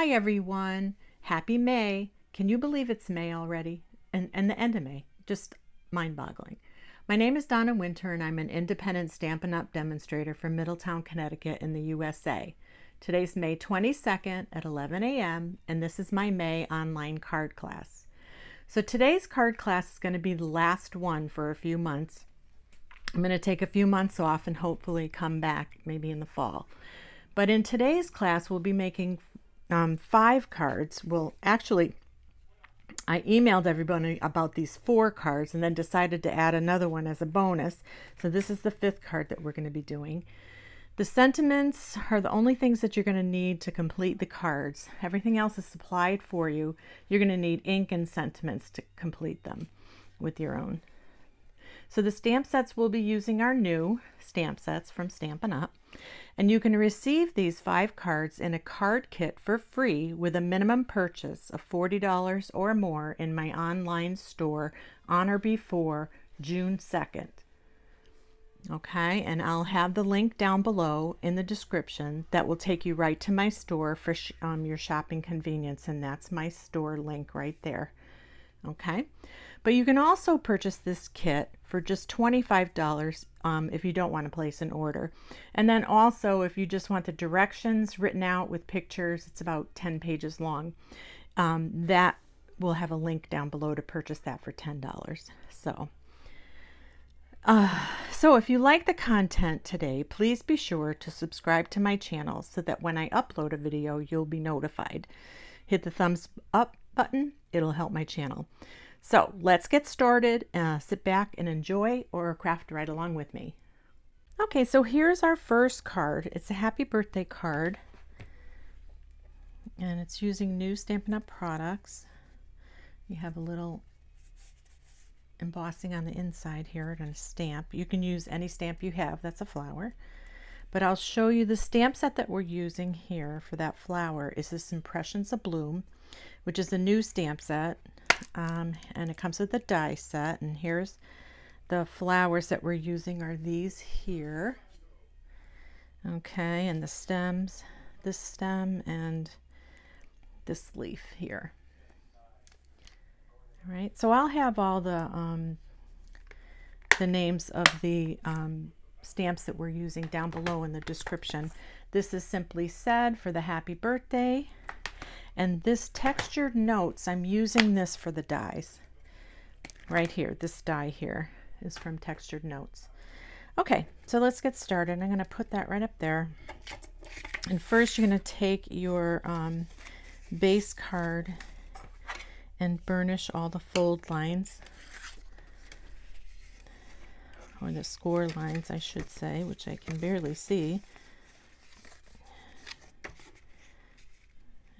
Hi everyone, happy May. Can you believe it's May already? And the end of May, just mind-boggling. My name is Donna Winter and I'm an independent Stampin' Up! Demonstrator from Middletown, Connecticut in the USA. Today's May 22nd at 11 a.m. and this is my May online card class. So today's card class is going to be the last one for a few months. I'm going to take a few months off and hopefully come back maybe in the fall. But in today's class we'll be making 5 cards. Well, actually, I emailed everybody about these 4 cards and then decided to add another one as a bonus. So this is the 5th card that we're going to be doing. The sentiments are the only things that you're going to need to complete the cards. Everything else is supplied for you. You're going to need ink and sentiments to complete them with your own. So the stamp sets we'll be using are new stamp sets from Stampin' Up! And you can receive these 5 cards in a card kit for free with a minimum purchase of $40 or more in my online store on or before June 2nd. Okay, and I'll have the link down below in the description that will take you right to my store for your shopping convenience, and that's my store link right there. Okay, but you can also purchase this kit for just $25 if you don't want to place an order. And then also if you just want the directions written out with pictures, it's about 10 pages long. That will have a link down below to purchase that for $10. So if you like the content today, please be sure to subscribe to my channel so that when I upload a video, you'll be notified. Hit the thumbs up button. It'll help my channel. So let's get started. Sit back and enjoy or craft right along with me. Okay, so here's our first card. It's a happy birthday card. And it's using new Stampin' Up! Products. You have a little embossing on the inside here and a stamp. You can use any stamp you have. That's a flower. But I'll show you the stamp set that we're using here for that flower is this Impressions of Bloom, which is a new stamp set. And it comes with a die set. And here's the flowers that we're using are these here. Okay, and the stems, this stem and this leaf here. All right, so I'll have all the names of the stamps that we're using down below in the description. This is Simply Said for the happy birthday. And this textured notes, I'm using this for the dies. Right here, this die here is from Textured Notes. Okay, so let's get started. I'm going to put that right up there. And first you're going to take your base card and burnish all the fold lines. Or the score lines, I should say, which I can barely see.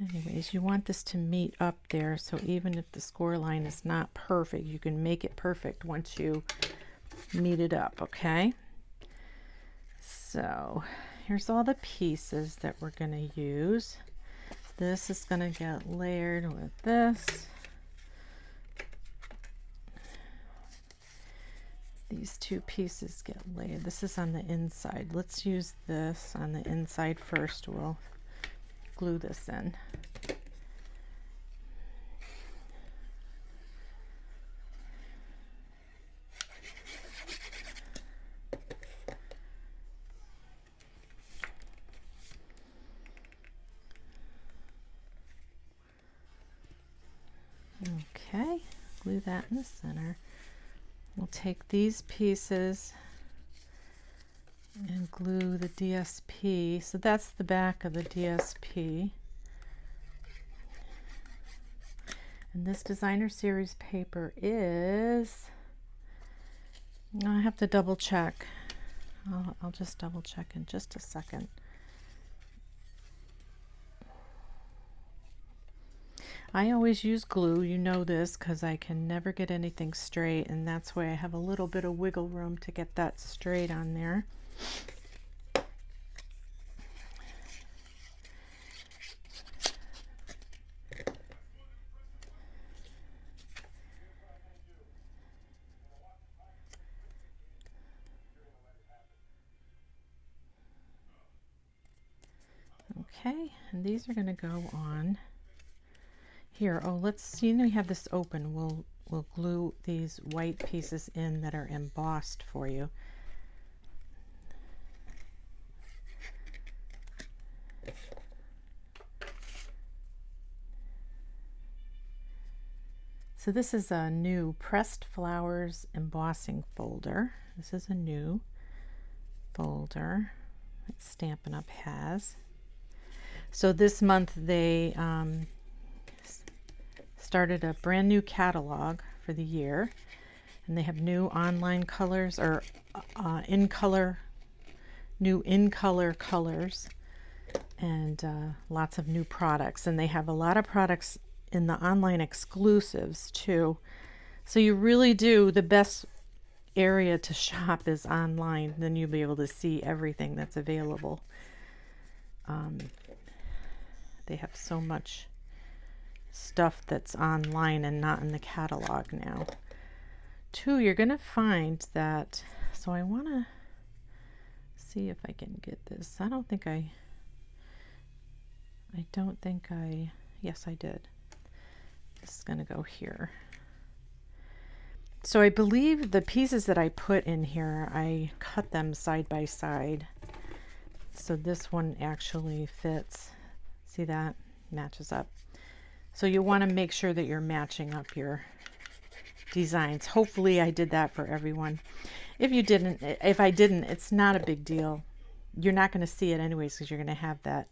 Anyways, you want this to meet up there, so even if the score line is not perfect, you can make it perfect once you meet it up, okay? So here's all the pieces that we're going to use. This is going to get layered with this. These 2 pieces get layered. This is on the inside. Let's use this on the inside first. We'll glue this in. Okay, glue that in the center. We'll take these pieces and glue the DSP. So that's the back of the DSP. And this designer series paper is, I have to double check. I'll just double check in just a second. I always use glue, you know this, because I can never get anything straight, and that's why I have a little bit of wiggle room to get that straight on there. Okay, and these are going to go on here. Oh, let's see. We have this open. We'll glue these white pieces in that are embossed for you. So this is a new Pressed Flowers Embossing folder. This is a new folder that Stampin' Up! Has. So this month they started a brand new catalog for the year, and they have new online colors, or new in color colors, and lots of new products. And they have a lot of products in the online exclusives too. So you really do, the best area to shop is online. Then you'll be able to see everything that's available. They have so much stuff that's online and not in the catalog now. Too, you're gonna find that, so I want to see if I can get this. I don't think I yes, I did. This is gonna go here. So I believe the pieces that I put in here, I cut them side by side. So this one actually fits. See that? Matches up. So you want to make sure that you're matching up your designs. Hopefully I did that for everyone. If I didn't, it's not a big deal. You're not going to see it anyways, because you're going to have that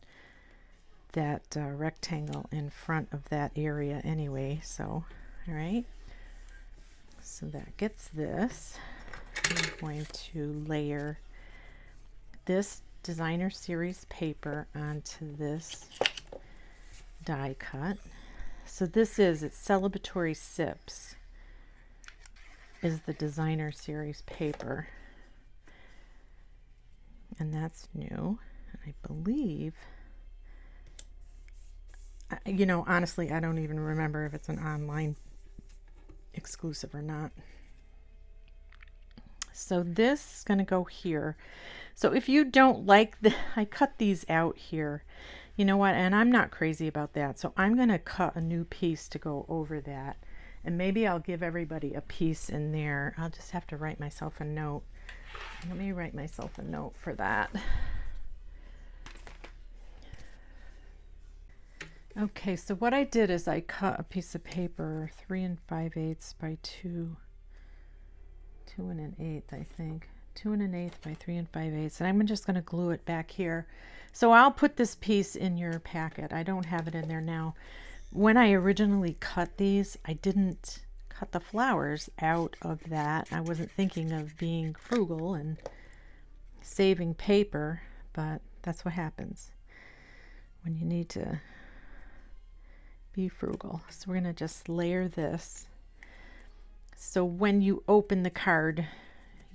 rectangle in front of that area anyway. So, all right. So that gets this. I'm going to layer this designer series paper onto this die cut. So it's Celebratory Sips is the designer series paper, and that's new. I believe, you know, honestly, I don't even remember if it's an online exclusive or not. So this is going to go here. So if you don't like I cut these out here. You know what? And I'm not crazy about that. So I'm going to cut a new piece to go over that. And maybe I'll give everybody a piece in there. I'll just have to write myself a note. Let me write myself a note for that. Okay, so what I did is I cut a piece of paper 3 5/8 by 2 1/8, I think. 2 1/8 by 3 5/8, and I'm just going to glue it back here. So I'll put this piece in your packet. I don't have it in there now. When I originally cut these, I didn't cut the flowers out of that. I wasn't thinking of being frugal and saving paper, but that's what happens when you need to be frugal. So we're going to just layer this. So when you open the card,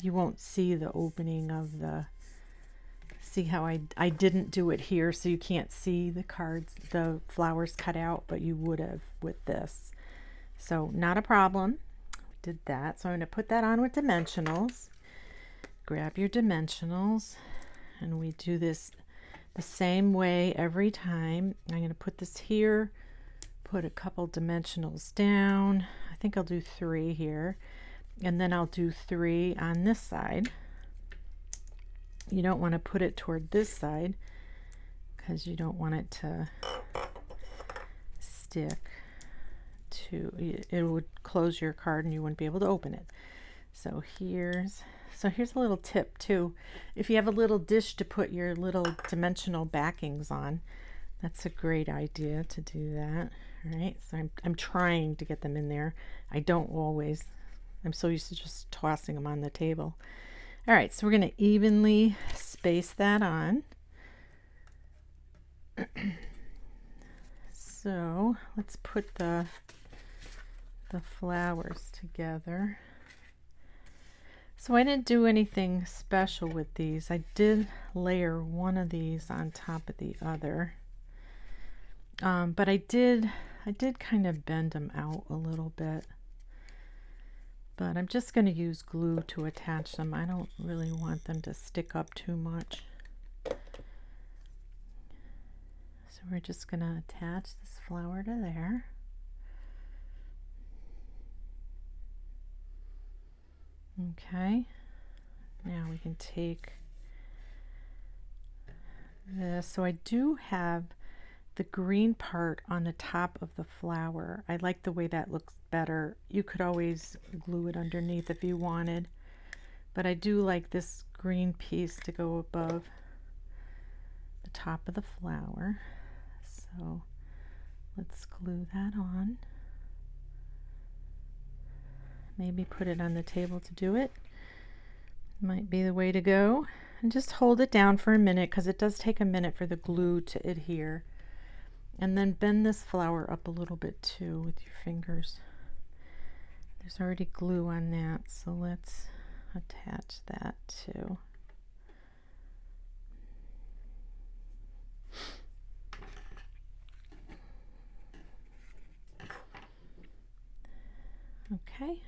you won't see the opening of the, see how I didn't do it here, so you can't see the cards, the flowers cut out, but you would have with this. So not a problem. We did that. So I'm going to put that on with dimensionals. Grab your dimensionals, and we do this the same way every time. I'm going to put this here, put a couple dimensionals down. I think I'll do 3 here, and then I'll do 3 on this side. You don't want to put it toward this side because you don't want it to stick to, it would close your card and you wouldn't be able to open it. So here's a little tip too. If you have a little dish to put your little dimensional backings on, that's a great idea to do that. All right, so I'm trying to get them in there. I don't always. I'm so used to just tossing them on the table. All right, so we're going to evenly space that on. So let's put the flowers together. So I didn't do anything special with these. I did layer one of these on top of the other. But I did kind of bend them out a little bit. But I'm just going to use glue to attach them. I don't really want them to stick up too much. So we're just going to attach this flower to there. Okay, now we can take this. So I do have the green part on the top of the flower. I like the way that looks better. You could always glue it underneath if you wanted, but I do like this green piece to go above the top of the flower. So let's glue that on. Maybe put it on the table to do it. Might be the way to go. And just hold it down for a minute, because it does take a minute for the glue to adhere. And then bend this flower up a little bit too with your fingers. There's already glue on that, so let's attach that too. Okay,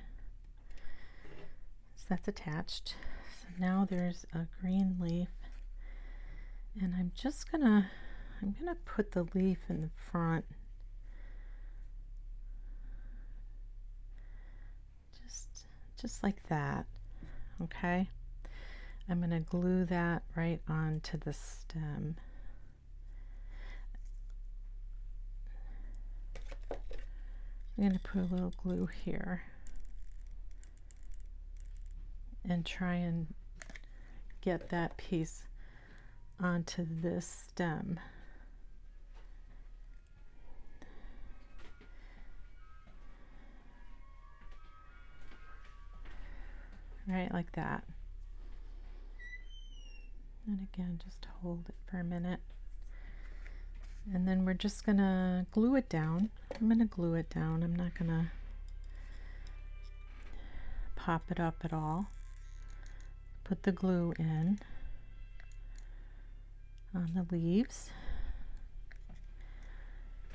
so that's attached. So now there's a green leaf, and I'm gonna put the leaf in the front. Just like that. Okay, I'm gonna glue that right onto the stem. I'm going to put a little glue here and try and get that piece onto this stem. Right, like that. And again, just hold it for a minute. And then we're just gonna glue it down. I'm gonna glue it down. I'm not gonna pop it up at all. Put the glue in on the leaves.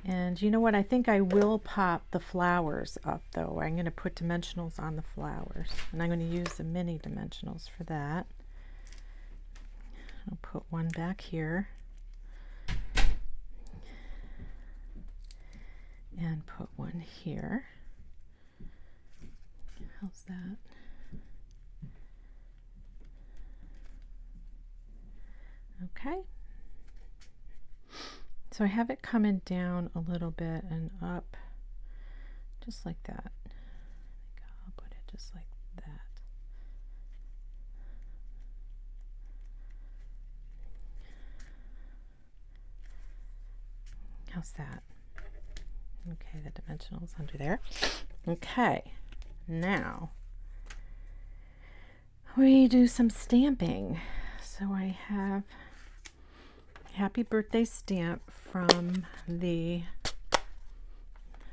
And you know what? I think I will pop the flowers up though. I'm gonna put dimensionals on the flowers. And I'm gonna use the mini dimensionals for that. I'll put one back here. And put one here. How's that? Okay. So I have it coming down a little bit and up, just like that. I think I'll put it just like that. How's that? Okay, the dimensionals under there. Okay, now we do some stamping. So I have Happy Birthday stamp from the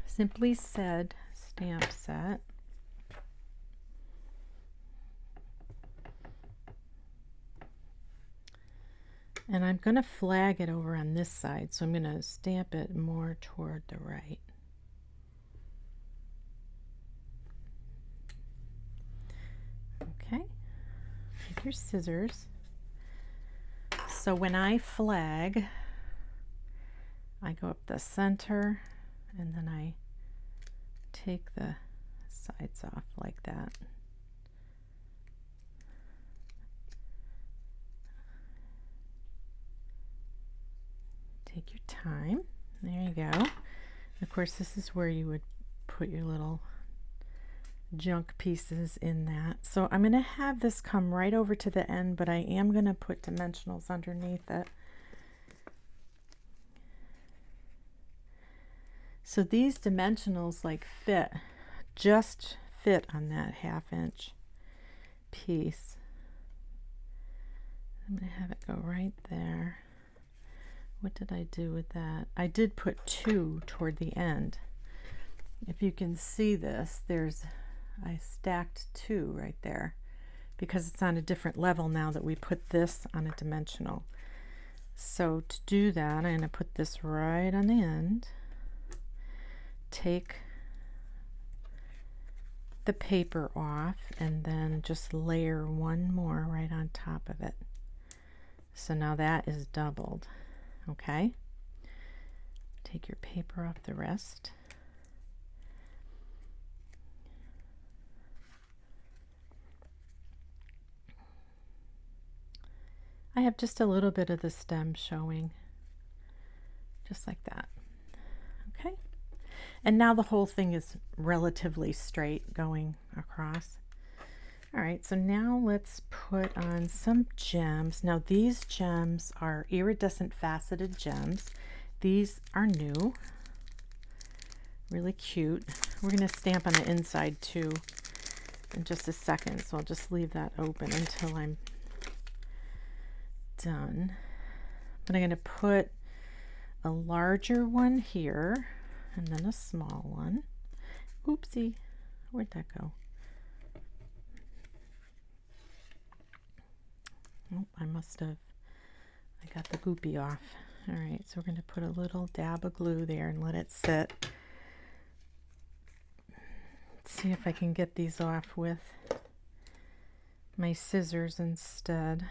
Simply Said stamp set. And I'm going to flag it over on this side, so I'm going to stamp it more toward the right. Okay, take your scissors. So when I flag, I go up the center and then I take the sides off like that. Take your time. There you go. Of course, this is where you would put your little junk pieces in that. So I'm going to have this come right over to the end, but I am going to put dimensionals underneath it. So these dimensionals like just fit on that 1/2 inch piece. I'm going to have it go right there. What did I do with that? I did put 2 toward the end. If you can see this, I stacked 2 right there because it's on a different level now that we put this on a dimensional. So to do that, I'm going to put this right on the end. Take the paper off and then just layer one more right on top of it. So now that is doubled. Okay, Take your paper off the rest. I have just a little bit of the stem showing, just like that. Okay, and now the whole thing is relatively straight going across. All right, so now let's put on some gems. Now these gems are iridescent faceted gems. These are new, really cute. We're going to stamp on the inside too in just a second, so I'll just leave that open until I'm done. But I'm going to put a larger one here and then a small one. Oopsie, where'd that go? Oh, I got the goopy off. All right, so we're going to put a little dab of glue there and let it sit. Let's see if I can get these off with my scissors instead.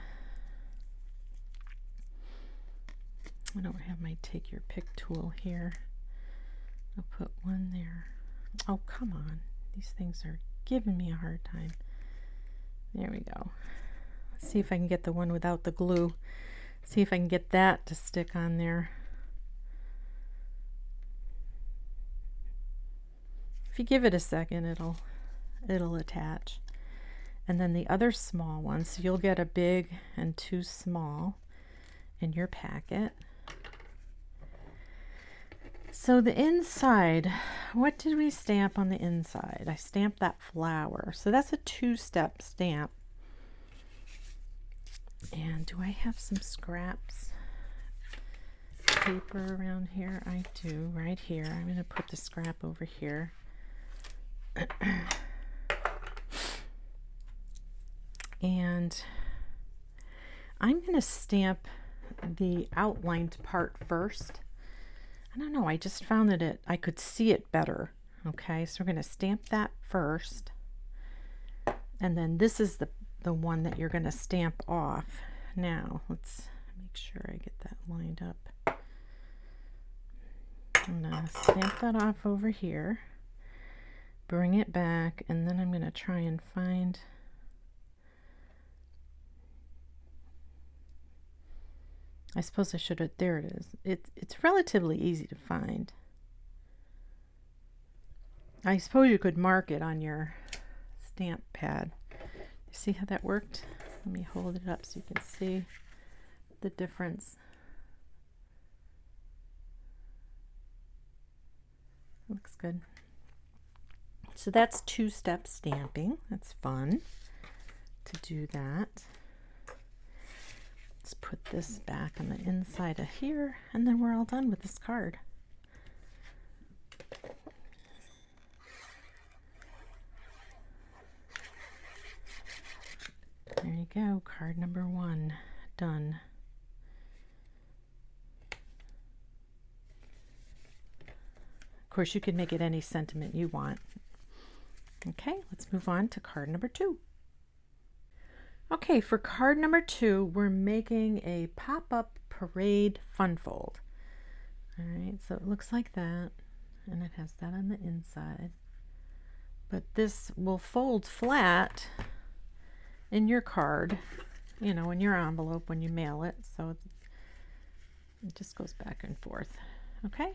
I don't have my take your pick tool here. I'll put one there. Oh, come on. These things are giving me a hard time. There we go. Let's see if I can get the one without the glue. See if I can get that to stick on there. If you give it a second, it'll attach. And then the other small one, so you'll get a big and two small in your packet. So the inside, what did we stamp on the inside? I stamped that flower. So that's a two-step stamp. And do I have some scraps paper around here? I do, right here. I'm going to put the scrap over here. And I'm going to stamp the outlined part first. I don't know, I just found that I could see it better. Okay, so we're going to stamp that first. And then this is the one that you're going to stamp off. Now, let's make sure I get that lined up. I'm going to stamp that off over here. Bring it back, and then I'm going to try and find... I suppose I should have, there it is. It's relatively easy to find. I suppose you could mark it on your stamp pad. You see how that worked? Let me hold it up so you can see the difference. Looks good. So that's two-step stamping. That's fun to do that. Let's put this back on the inside of here, and then we're all done with this card. There you go, card number 1 done. Of course, you could make it any sentiment you want. Okay, let's move on to card number 2. Okay, for card number 2, we're making a pop-up parade fun fold. All right, so it looks like that, and it has that on the inside. But this will fold flat in your card, you know, in your envelope when you mail it. So it just goes back and forth. Okay.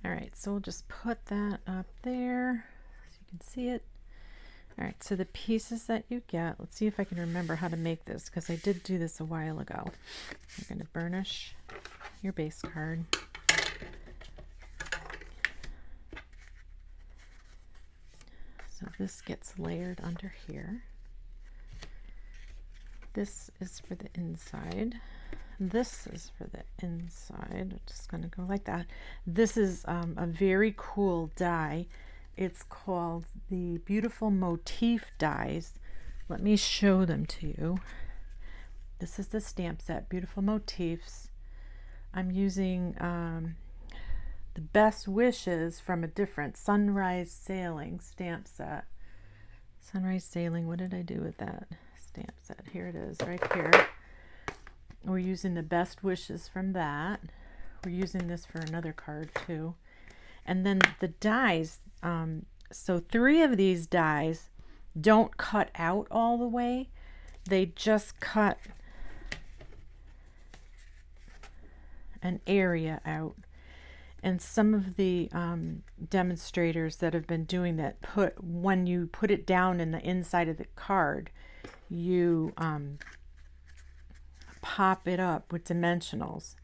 All right, so we'll just put that up there so you can see it. All right, so the pieces that you get, let's see if I can remember how to make this, because I did do this a while ago. You're going to burnish your base card. So this gets layered under here. This is for the inside. This is for the inside. I'm just going to go like that. This is a very cool die. It's called the Beautiful Motif dies. Let me show them to you. This is the stamp set, Beautiful Motifs. I'm using the Best Wishes from a different Sunrise Sailing stamp set. Sunrise Sailing, what did I do with that stamp set? Here it is, right here. We're using the Best Wishes from that. We're using this for another card too. And then the dies, so 3 of these dies don't cut out all the way. They just cut an area out. And some of the demonstrators that have been doing that, when you put it down in the inside of the card, you pop it up with dimensionals,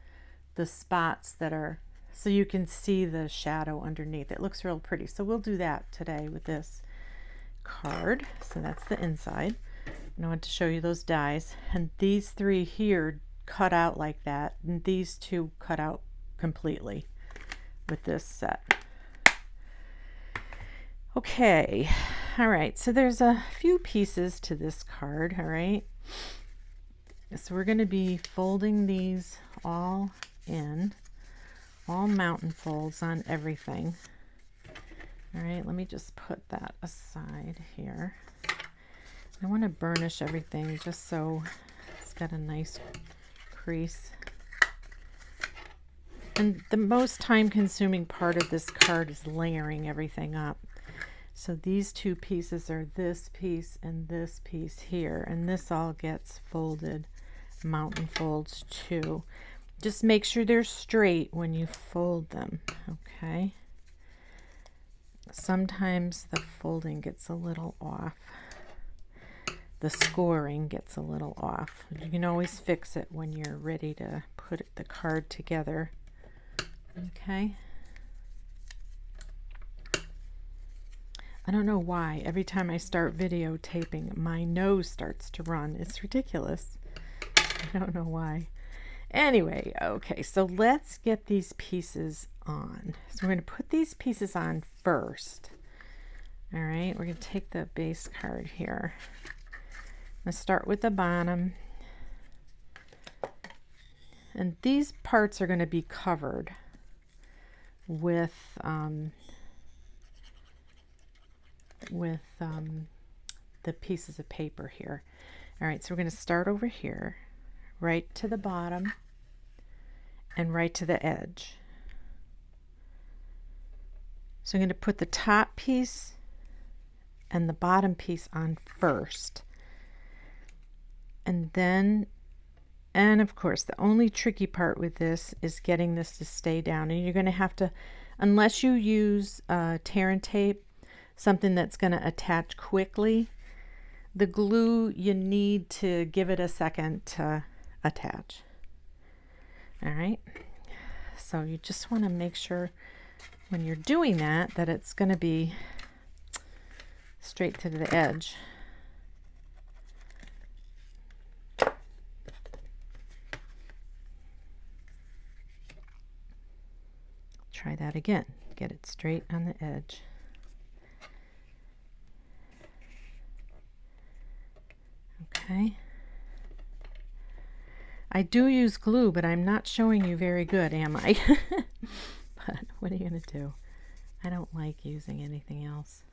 the spots that are, so you can see the shadow underneath. It looks real pretty. So we'll do that today with this card. So that's the inside. And I want to show you those dies. And these 3 here cut out like that, and these 2 cut out completely with this set. Okay, all right, so there's a few pieces to this card. All right, so we're going to be folding these all in, all mountain folds on everything. All right, let me just put that aside here. I want to burnish everything just so it's got a nice crease. And the most time-consuming part of this card is layering everything up. So these 2 pieces are this piece and this piece here, and this all gets folded, mountain folds too. Just make sure they're straight when you fold them, okay? Sometimes the folding gets a little off. The scoring gets a little off. You can always fix it when you're ready to put the card together. Okay. I don't know why every time I start videotaping my nose starts to run. It's ridiculous. I don't know why. Anyway, okay, so let's get these pieces on. So we're going to put these pieces on first. All right, we're going to take the base card here. I'm going to start with the bottom. And these parts are going to be covered with the pieces of paper here. All right, so we're going to start over here, right to the bottom and right to the edge. So I'm going to put the top piece and the bottom piece on first. And then, and of course, the only tricky part with this is getting this to stay down. And you're going to have to, unless you use tear and tape, something that's going to attach quickly, the glue, you need to give it a second to attach. All right. So you just want to make sure when you're doing that, that it's going to be straight to the edge. Try that again. Get it straight on the edge. Okay. I do use glue, but I'm not showing you very good, am I? But what are you going to do? I don't like using anything else.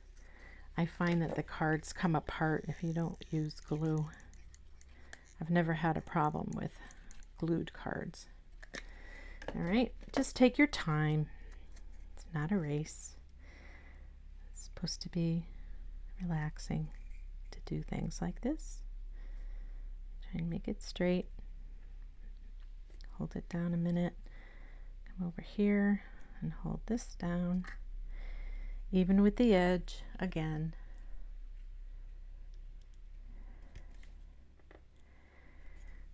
I find that the cards come apart if you don't use glue. I've never had a problem with glued cards. All right, just take your time. It's not a race. It's supposed to be relaxing to do things like this. Try and make it straight. Hold it down a minute. Come over here and hold this down. Even with the edge again.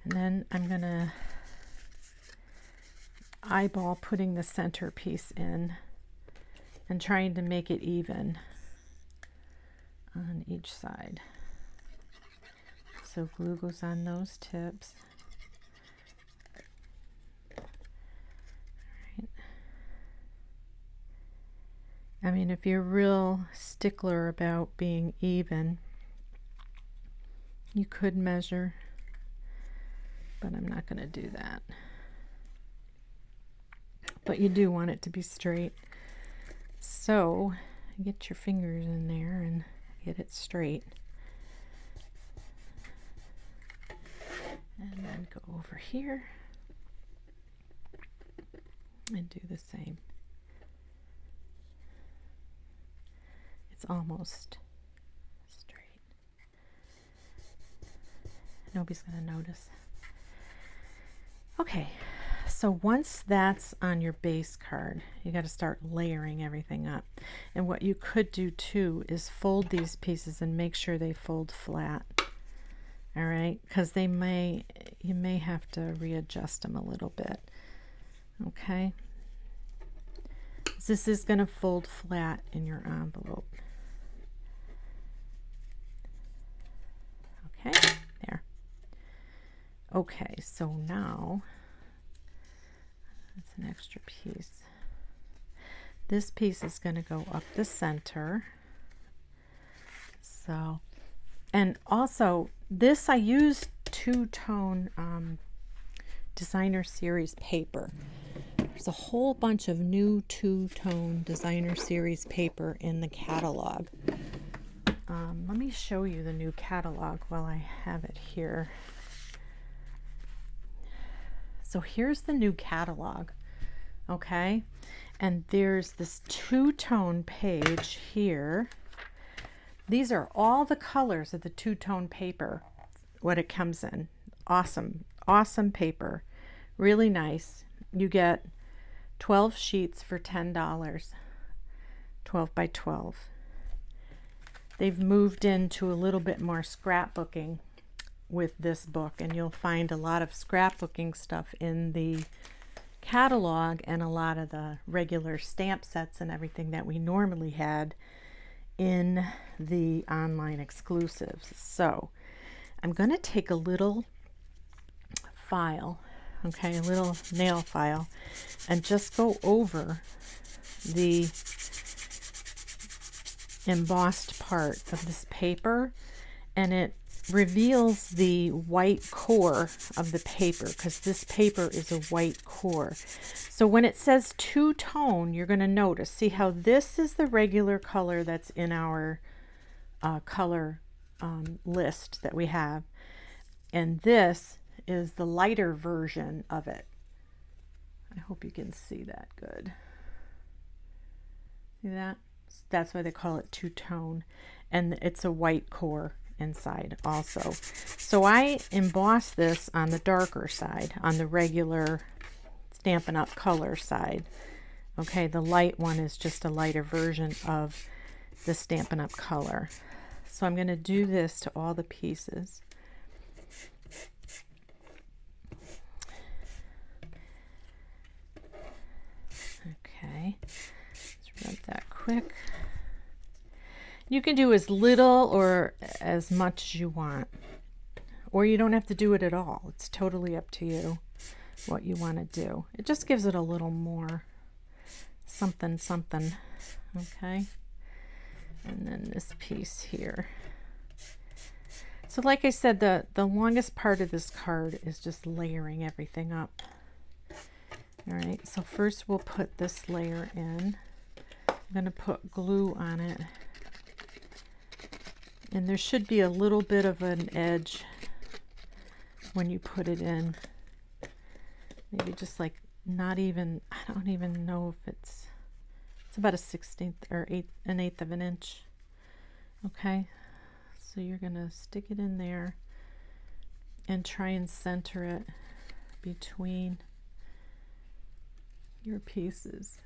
And then I'm going to eyeball putting the center piece in and trying to make it even on each side. So glue goes on those tips. All right. I mean, if you're real stickler about being even, you could measure, but I'm not going to do that. But you do want it to be straight. So get your fingers in there and get it straight. And then go over here. and do the same. It's almost straight. Nobody's going to notice. Okay, so once that's on your base card, you got to start layering everything up. And what you could do too is fold these pieces and make sure they fold flat. All right, because you may have to readjust them a little bit. Okay, this is going to fold flat in your envelope. Okay, there. Okay, so now that's an extra piece. This piece is going to go up the center. So, and also this I used two-tone designer series paper. There's a whole bunch of new two-tone designer series paper in the catalog. Let me show you the new catalog while I have it here. So here's the new catalog, okay? And there's this two-tone page here. These are all the colors of the two-tone paper, what it comes in. Awesome, awesome paper, really nice. You get 12 sheets for $10, 12 by 12. They've moved into a little bit more scrapbooking with this book, and you'll find a lot of scrapbooking stuff in the catalog and a lot of the regular stamp sets and everything that we normally had in the online exclusives. So I'm going to take a little file, okay, a little nail file, and just go over the embossed part of this paper, and it reveals the white core of the paper, because this paper is a white core. So when it says two-tone, you're going to notice, see how this is the regular color that's in our color list that we have, and this is the lighter version of it. I hope you can see that good. See that? That's why they call it two-tone, and it's a white core inside also. So I emboss this on the darker side, on the regular Stampin' Up! Color side. Okay, the light one is just a lighter version of the Stampin' Up! Color. So I'm going to do this to all the pieces. Okay, let's rub that quick. You can do as little or as much as you want, or you don't have to do it at all. It's totally up to you what you want to do. It just gives it a little more something something. Okay, and then this piece here. So like I said, the longest part of this card is just layering everything up. All right, so first we'll put this layer in. I'm going to put glue on it. And there should be a little bit of an edge when you put it in. Maybe just like not even, I don't even know if it's about a 1/16 or an eighth of an inch. Okay, so you're going to stick it in there and try and center it between your pieces.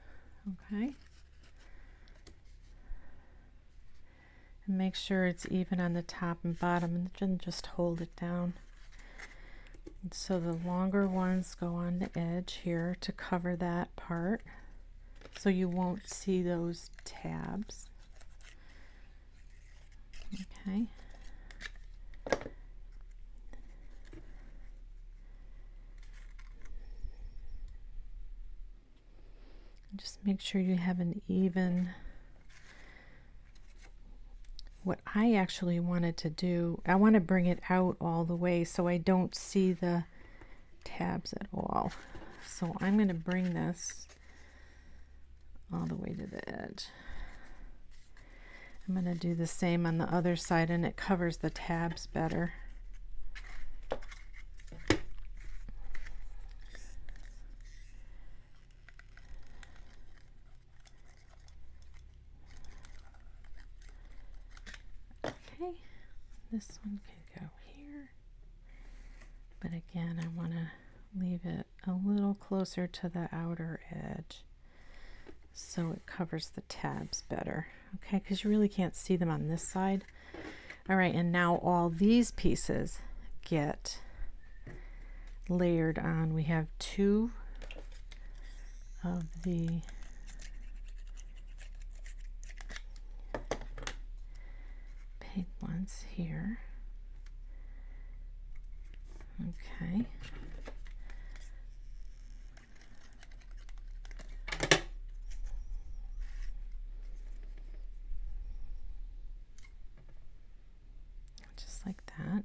Okay. And make sure it's even on the top and bottom, and then just hold it down. And so the longer ones go on the edge here to cover that part, so you won't see those tabs. Okay. And just make sure you have an even. What I actually wanted to do, I want to bring it out all the way so I don't see the tabs at all. So I'm going to bring this all the way to the edge. I'm going to do the same on the other side, and it covers the tabs better. Okay, this one can go here, but again, I want to leave it a little closer to the outer edge so it covers the tabs better, okay, because you really can't see them on this side. All right, and now all these pieces get layered on. We have 2 of the pink ones here. Okay. Just like that.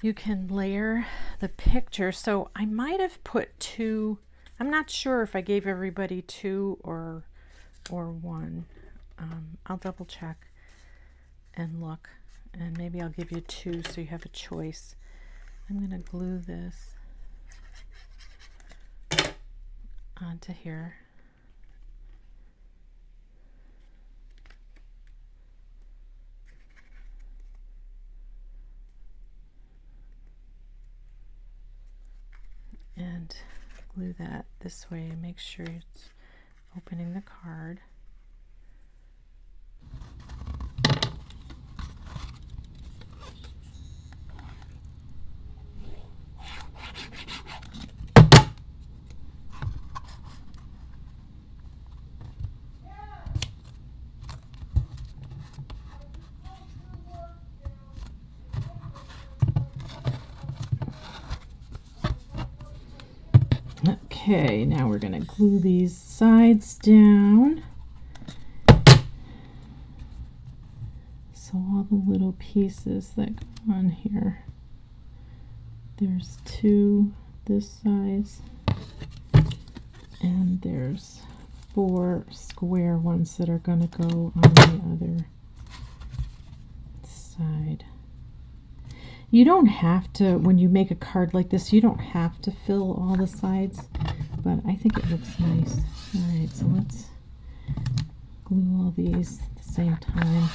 You can layer the picture. So I might have put 2. I'm not sure if I gave everybody 2 or 1. I'll double check and look, and maybe I'll give you 2 so you have a choice. I'm going to glue this onto here. And glue that this way and make sure it's opening the card. Okay, now we're going to glue these sides down. So all the little pieces that go on here, there's 2 this size, and there's 4 square ones that are going to go on the other side. You don't have to, when you make a card like this, you don't have to fill all the sides, but I think it looks nice. All right, so let's glue all these at the same time.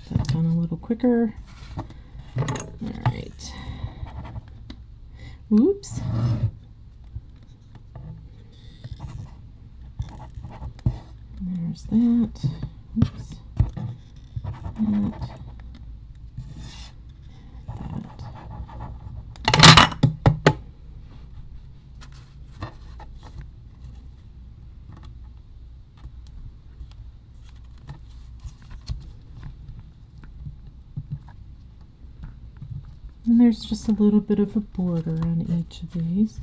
Get that done a little quicker. All right. Oops. There's that. Oops. That. And there's just a little bit of a border on each of these.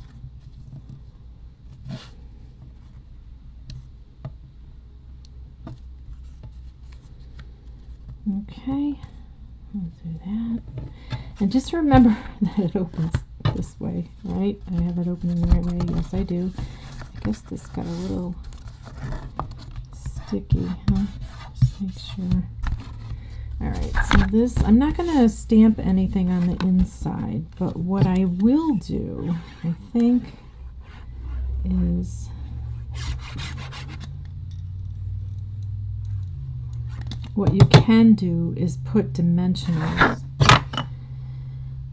Okay, I'll do that. And just remember that it opens this way, right? I have it opening the right way. Yes, I do. I guess this got a little sticky, huh? Just make sure. All right, so this, I'm not going to stamp anything on the inside, but what I will do, I think, is what you can do is put dimensionals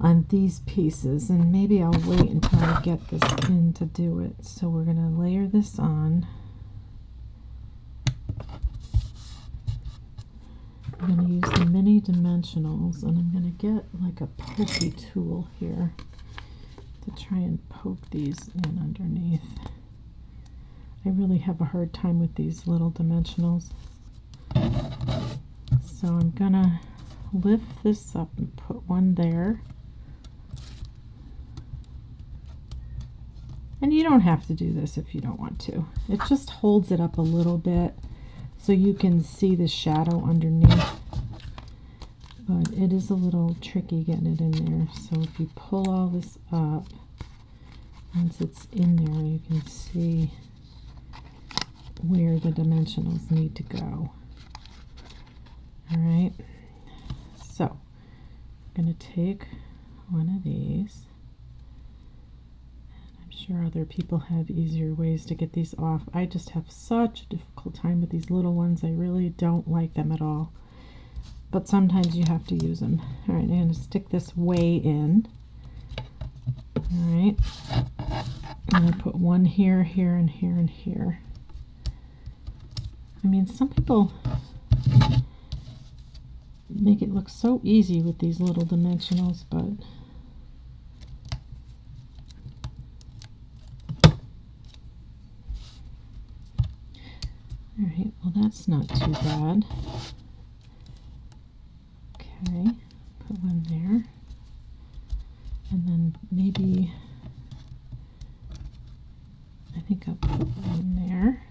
on these pieces, and maybe I'll wait until I get this in to do it. So we're going to layer this on. I'm going to use the mini dimensionals, and I'm going to get like a pokey tool here to try and poke these in underneath. I really have a hard time with these little dimensionals. So I'm going to lift this up and put one there. And you don't have to do this if you don't want to. It just holds it up a little bit so you can see the shadow underneath. But it is a little tricky getting it in there. So if you pull all this up, once it's in there, you can see where the dimensionals need to go. All right, so I'm going to take one of these. I'm sure other people have easier ways to get these off. I just have such a difficult time with these little ones. I really don't like them at all. but sometimes you have to use them. All right, I'm going to stick this way in. All right, I'm going to put one here, here, and here, and here. I mean, some people make it look so easy with these little dimensionals, but all right, well, that's not too bad. Okay, put one there, and then maybe, I think I'll put one there.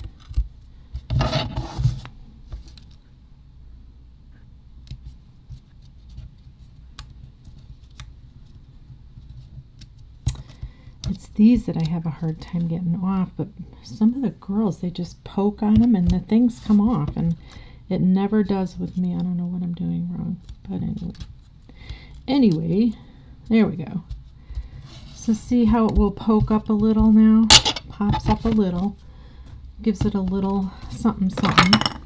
It's these that I have a hard time getting off, but some of the girls, they just poke on them and the things come off, and it never does with me. I don't know what I'm doing wrong, but anyway, there we go. So see how it will poke up a little now? Pops up a little, gives it a little something something.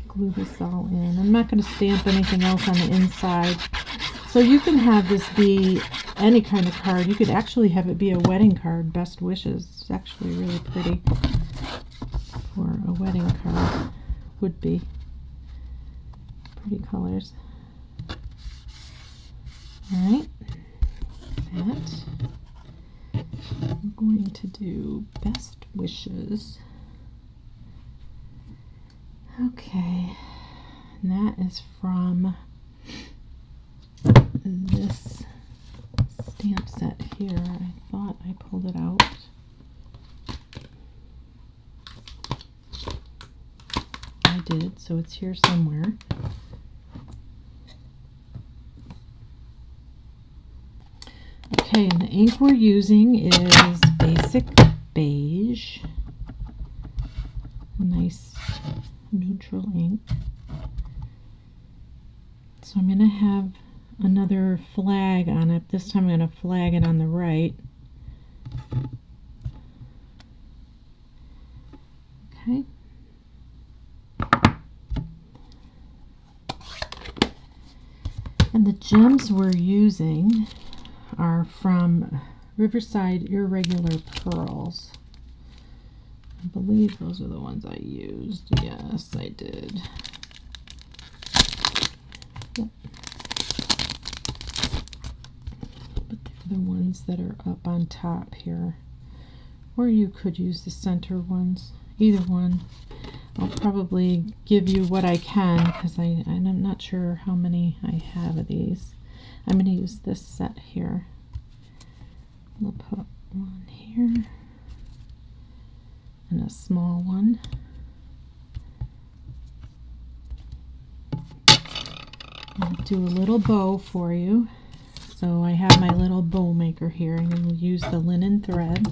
Glue this all in. I'm not going to stamp anything else on the inside. So you can have this be any kind of card. You could actually have it be a wedding card. Best wishes. It's actually really pretty for a wedding card. Would be. Pretty colors. Alright. That. I'm going to do best wishes. Okay. And that is from this stamp set here. I thought I pulled it out. I did, so it's here somewhere. Okay, and the ink we're using is basic beige. Nice neutral ink. So I'm going to have another flag on it. This time I'm going to flag it on the right. Okay. And the gems we're using are from Riverside Irregular Pearls. I believe those are the ones I used. Yes, I did. Yep. But they're the ones that are up on top here. Or you could use the center ones. Either one. I'll probably give you what I can because I'm not sure how many I have of these. I'm going to use this set here. We'll put one here and a small one. I'll do a little bow for you. So I have my little bow maker here, and we'll use the linen thread.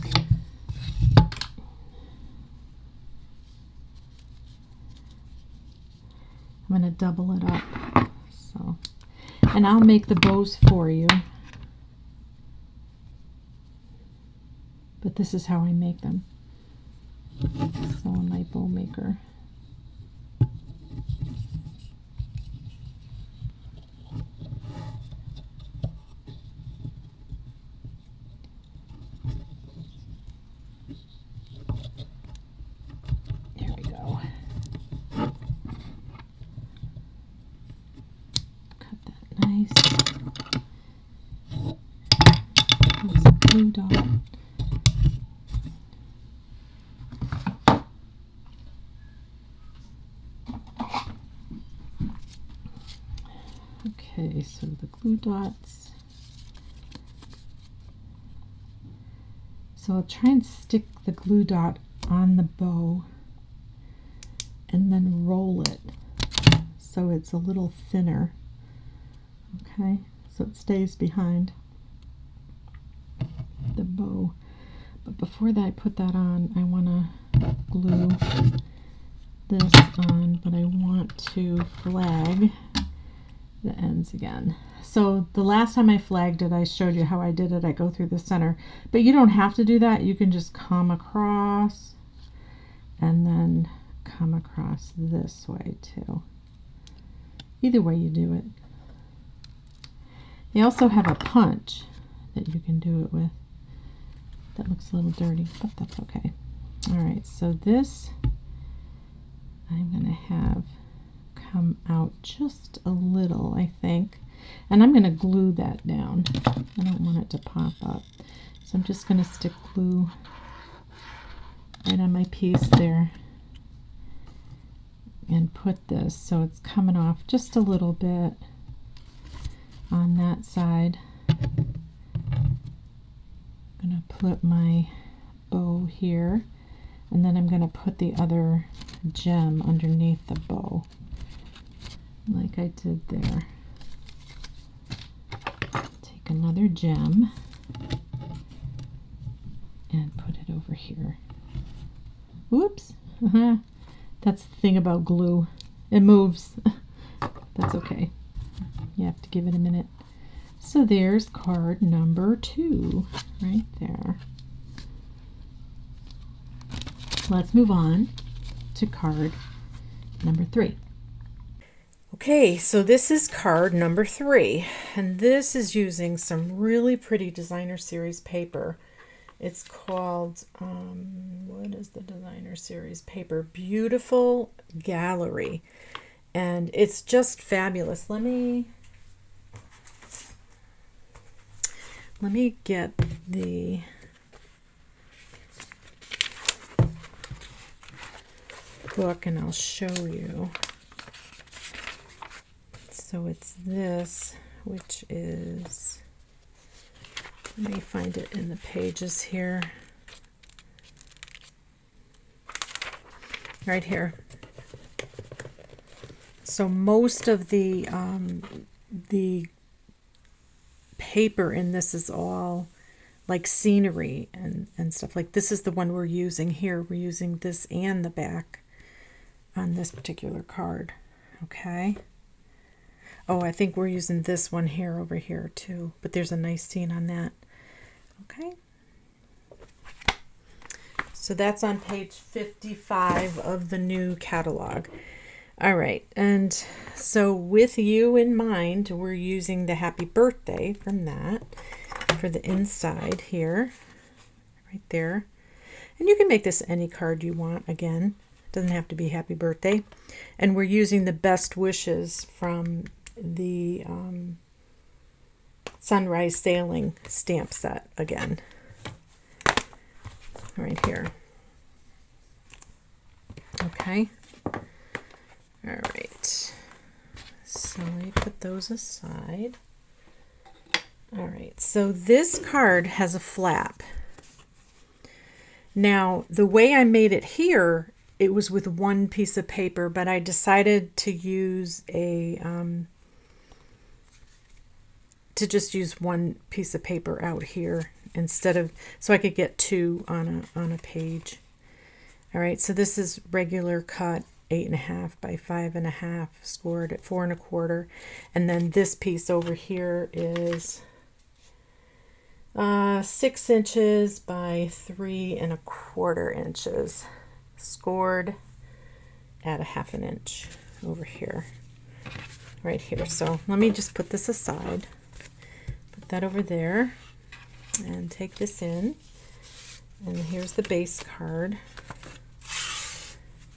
I'm going to double it up. So, and I'll make the bows for you. But this is how I make them. So on my bow maker. There we go. Cut that nice. There's a blue dot. Okay, so the glue dots. So I'll try and stick the glue dot on the bow and then roll it so it's a little thinner. Okay, so it stays behind the bow. But before that I put that on, I want to glue this on, but I want to flag the ends again. So the last time I flagged it, I showed you how I did it. I go through the center, but you don't have to do that. You can just come across and then come across this way too. Either way you do it. They also have a punch that you can do it with. That looks a little dirty, but that's okay. All right, so this I'm going to have come out just a little, I think. And I'm going to glue that down. I don't want it to pop up. So I'm just going to stick glue right on my piece there and put this so it's coming off just a little bit on that side. I'm going to put my bow here, and then I'm going to put the other gem underneath the bow like I did there. Take another gem and put it over here. Whoops. That's the thing about glue. It moves. That's okay. You have to give it a minute. So there's card number 2 right there. Let's move on to card number 3. Okay, so this is card number 3, and this is using some really pretty designer series paper. It's called, what is the designer series paper? Beautiful Gallery, and it's just fabulous. Let me get the book and I'll show you. So it's this, which is, let me find it in the pages here. Right here. So most of the paper in this is all like scenery and stuff. Like this is the one we're using here. We're using this and the back on this particular card. Okay. Oh, I think we're using this one here over here too, but there's a nice scene on that. Okay. So that's on page 55 of the new catalog. All right, and so with you in mind, we're using the happy birthday from that for the inside here, right there. And you can make this any card you want, again. It doesn't have to be happy birthday. And we're using the best wishes from the Sunrise Sailing stamp set again, right here. Okay. All right. So let me put those aside. All right. So this card has a flap. Now, the way I made it here, it was with one piece of paper, but I decided to use to just use one piece of paper out here instead of, so I could get 2 on a page. All right, so this is regular cut 8.5 by 5.5, scored at 4 1/4, and then this piece over here is 6 inches by 3 1/4 inches, scored at 1/2 inch over here, right here. So let me just put this aside, put that over there, and take this in. And here's the base card.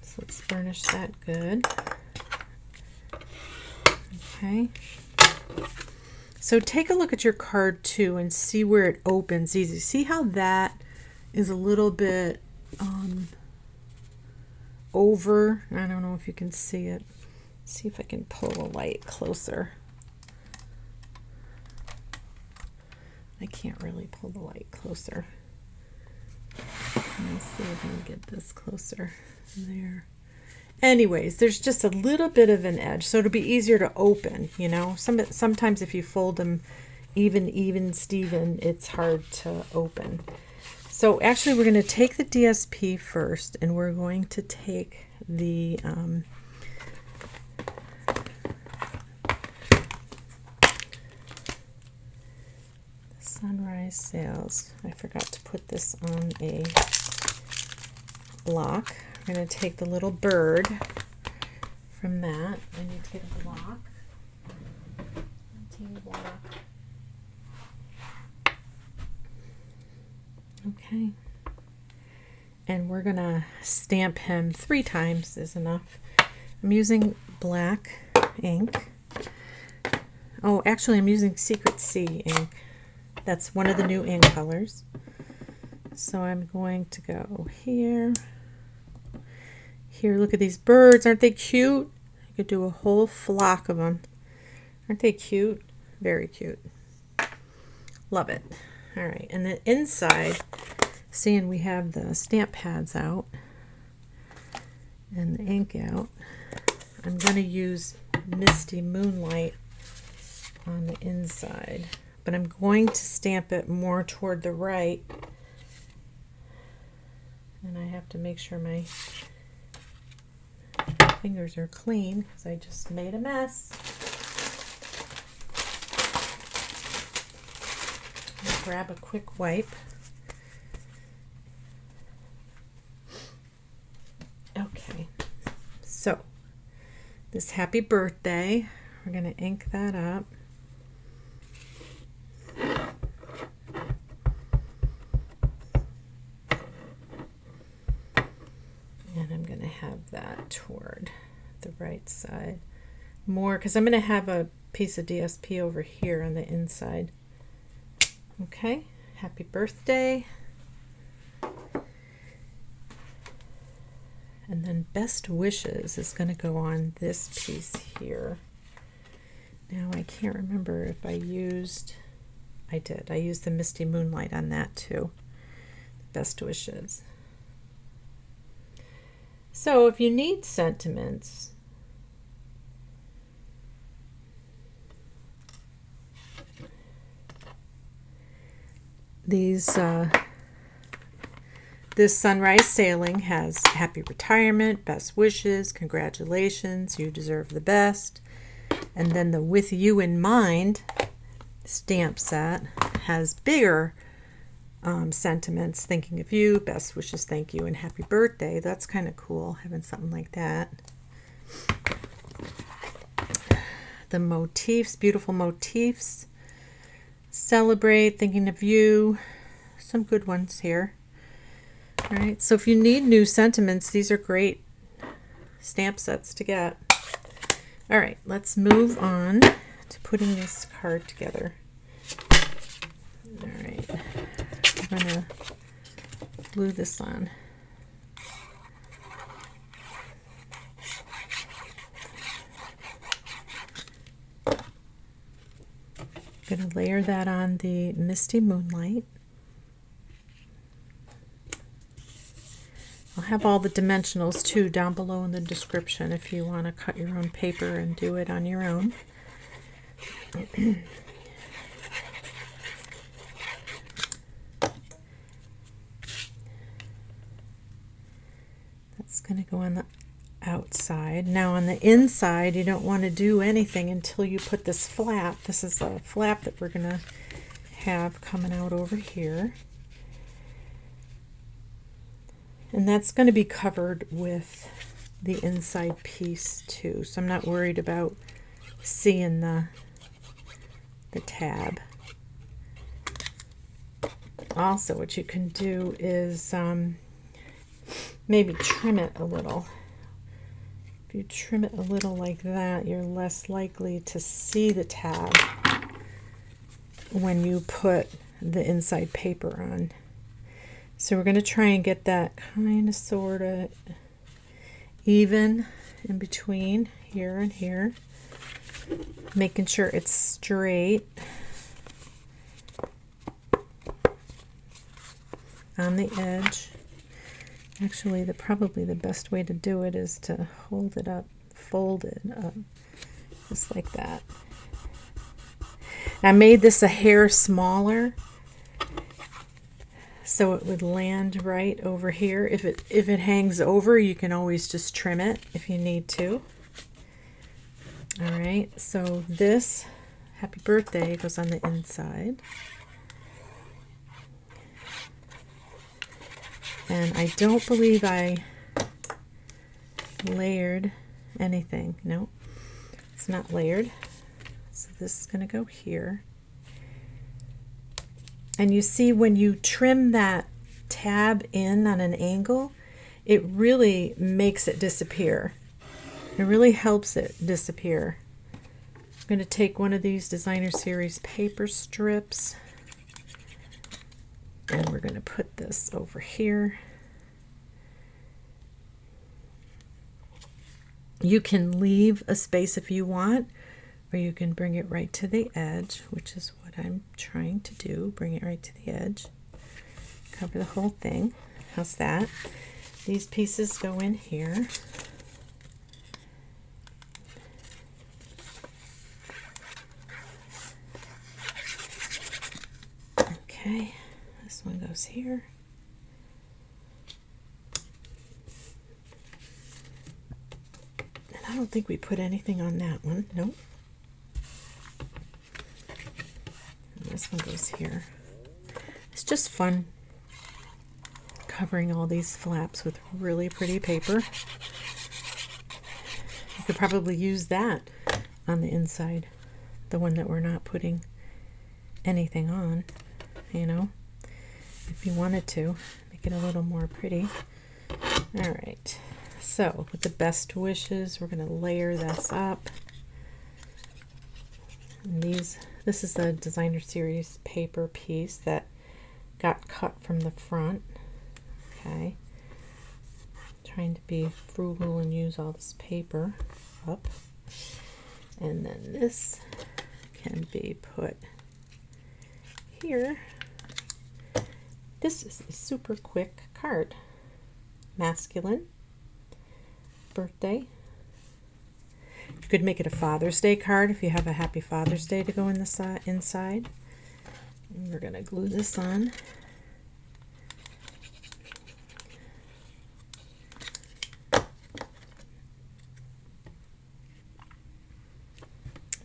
So let's burnish that good. Okay. So take a look at your card too and see where it opens easy. See how that is a little bit over. I don't know if you can see it. See if I can pull the light closer. I can't really pull the light closer. Let's see if I can get this closer. There. Anyways, there's just a little bit of an edge, so it'll be easier to open, you know. Sometimes if you fold them even Steven, it's hard to open. So actually we're going to take the DSP first, and we're going to take the Sunrise Sails. I forgot to put this on a block we're going to take the little bird from that. I need to get a block. A teeny block. Okay. And we're going to stamp him 3 times is enough. I'm using black ink. Oh, actually I'm using Secret Sea ink. That's one of the new ink colors. So I'm going to go here. Here, look at these birds. Aren't they cute? I could do a whole flock of them. Aren't they cute? Very cute. Love it. All right, and then inside, seeing we have the stamp pads out and the ink out, I'm going to use Misty Moonlight on the inside, but I'm going to stamp it more toward the right, and I have to make sure my fingers are clean because I just made a mess. Grab a quick wipe. Okay, so this happy birthday, we're going to ink that up. And I'm going to have that toward the right side more because I'm going to have a piece of DSP over here on the inside. Okay, happy birthday. And then best wishes is going to go on this piece here. Now I can't remember if I used, I did. I used the Misty Moonlight on that too. Best wishes. So if you need sentiments, this sunrise sailing has happy retirement, best wishes, congratulations, you deserve the best. And then the with you in mind stamp set has bigger sentiments, thinking of you, best wishes, thank you, and happy birthday. That's kind of cool, having something like that. The motifs, beautiful motifs. Celebrate, thinking of you. Some good ones here. All right, so if you need new sentiments, these are great stamp sets to get. All right, let's move on to putting this card together. All right, I'm going to glue this on. I'm going to layer that on the Misty Moonlight. I'll have all the dimensionals too down below in the description if you want to cut your own paper and do it on your own. That's going to go on the outside. Now on the inside, you don't want to do anything until you put this flap. This is a flap that we're going to have coming out over here. And that's going to be covered with the inside piece too. So I'm not worried about seeing the tab. Also, what you can do is maybe trim it a little. If you trim it a little like that, you're less likely to see the tab when you put the inside paper on. So we're going to try and get that kind of sort of even in between here and here, making sure it's straight on the edge. Actually, probably the best way to do it is to hold it up, fold it up, just like that. I made this a hair smaller so it would land right over here. If it hangs over, you can always just trim it if you need to. All right, so this happy birthday goes on the inside. And I don't believe I layered anything. No, it's not layered. So this is going to go here. And you see when you trim that tab in on an angle, it really makes it disappear. It really helps it disappear. I'm going to take one of these Designer Series paper strips and we're going to put this over here. You can leave a space if you want, or you can bring it right to the edge, which is what I'm trying to do. Bring it right to the edge. Cover the whole thing. How's that? These pieces go in here. Okay, this one goes here. And I don't think we put anything on that one. Nope. And this one goes here. It's just fun covering all these flaps with really pretty paper. You could probably use that on the inside, the one that we're not putting anything on, you know, if you wanted to make it a little more pretty. All right, so with the best wishes, we're going to layer this up. And this is the Designer Series paper piece that got cut from the front. Okay, trying to be frugal and use all this paper up. And then this can be put here. This is a super quick card. Masculine, birthday. You could make it a Father's Day card if you have a Happy Father's Day to go in the inside. And we're going to glue this on.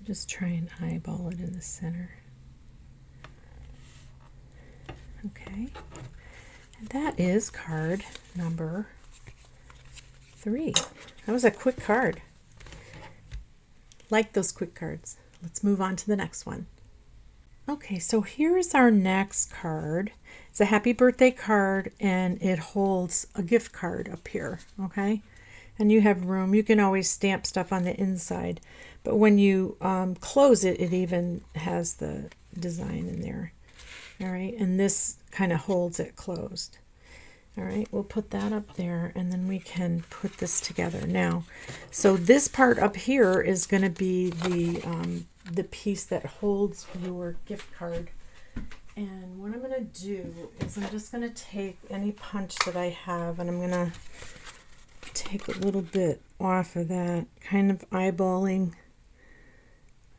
Just try and eyeball it in the center. Okay, and that is card number 3. That was a quick card. Like those quick cards. Let's move on to the next one. Okay, so here's our next card. It's a happy birthday card and it holds a gift card up here, okay? And you have room. You can always stamp stuff on the inside, but when you close it, it even has the design in there. All right, and this kind of holds it closed. All right, we'll put that up there and then we can put this together now. So this part up here is going to be the piece that holds your gift card. And what I'm going to do is I'm just going to take any punch that I have and I'm going to take a little bit off of that, kind of eyeballing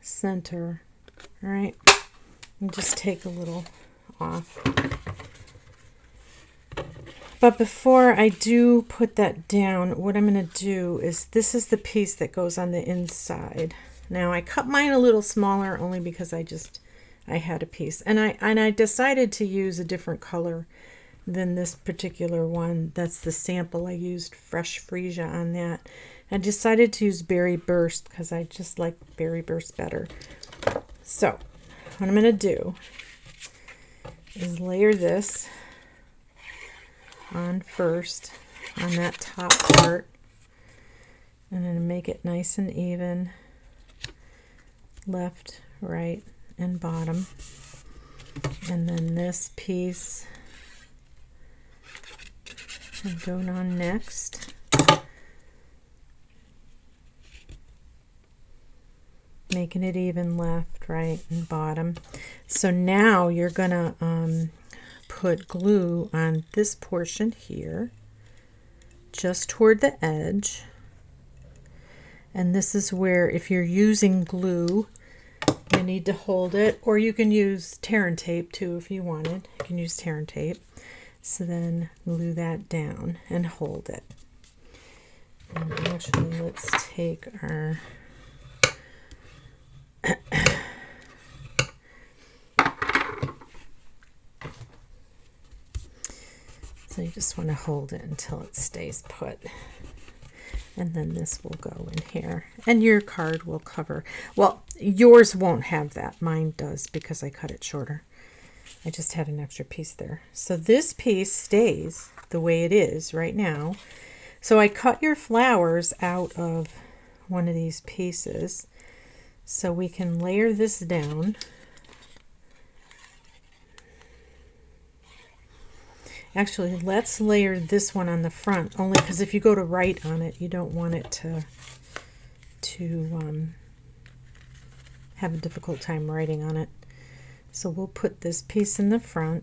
center. All right, and just take a little off. But before I do put that down, what I'm going to do is, this is the piece that goes on the inside. Now I cut mine a little smaller only because I had a piece, and I decided to use a different color than this particular one. That's the sample. I used Fresh Freesia on that. I decided to use Berry Burst because I just like Berry Burst better. So what I'm going to do is layer this on first on that top part. I'm going to make it nice and even, left, right, and bottom. And then this piece and go on next. Making it even, left, right, and bottom. So now you're gonna put glue on this portion here, just toward the edge. And this is where, if you're using glue, you need to hold it, or you can use tear and tape too if you wanted. You can use tear and tape. So then glue that down and hold it. And actually, let's take our so you just want to hold it until it stays put. And then this will go in here. And your card will cover. Well, yours won't have that. Mine does because I cut it shorter. I just had an extra piece there. So this piece stays the way it is right now. So I cut your flowers out of one of these pieces so we can layer this down. Actually, let's layer this one on the front, only because if you go to write on it, you don't want it to have a difficult time writing on it. So we'll put this piece in the front,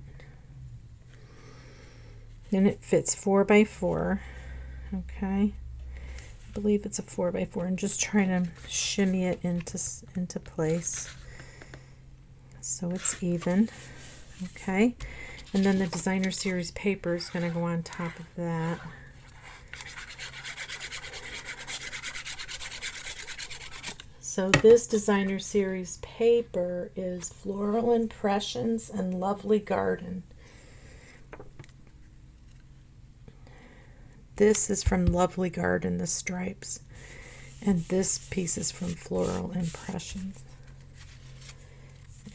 and it fits 4 by 4. Okay, I believe it's a 4 by 4, and just trying to shimmy it into place so it's even. Okay. And then the designer series paper is going to go on top of that. So this designer series paper is Floral Impressions and Lovely Garden. This is from Lovely Garden, the stripes. And this piece is from Floral Impressions.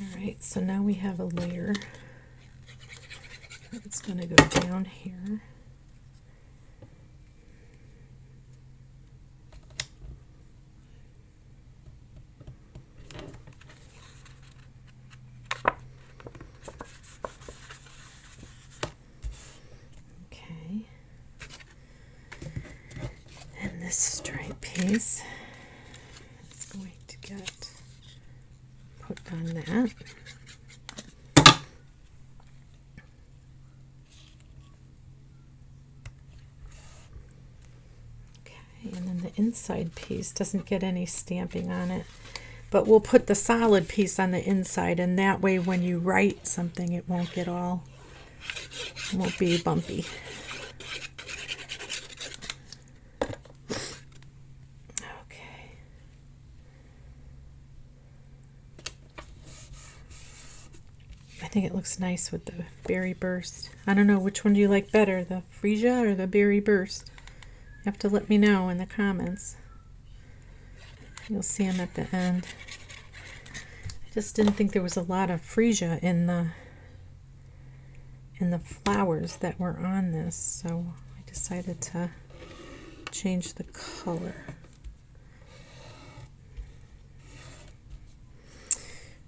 All right, so now we have a layer. It's going to go down here. Okay. And this stripe piece is going to get put on that. And then the inside piece doesn't get any stamping on it, but we'll put the solid piece on the inside, and that way when you write something it won't get all, it won't be bumpy. Okay. I think it looks nice with the berry burst. I don't know, which one do you like better, the freesia or the berry burst? You have to let me know in the comments. You'll see them at the end. I just didn't think there was a lot of freesia in the flowers that were on this, so I decided to change the color.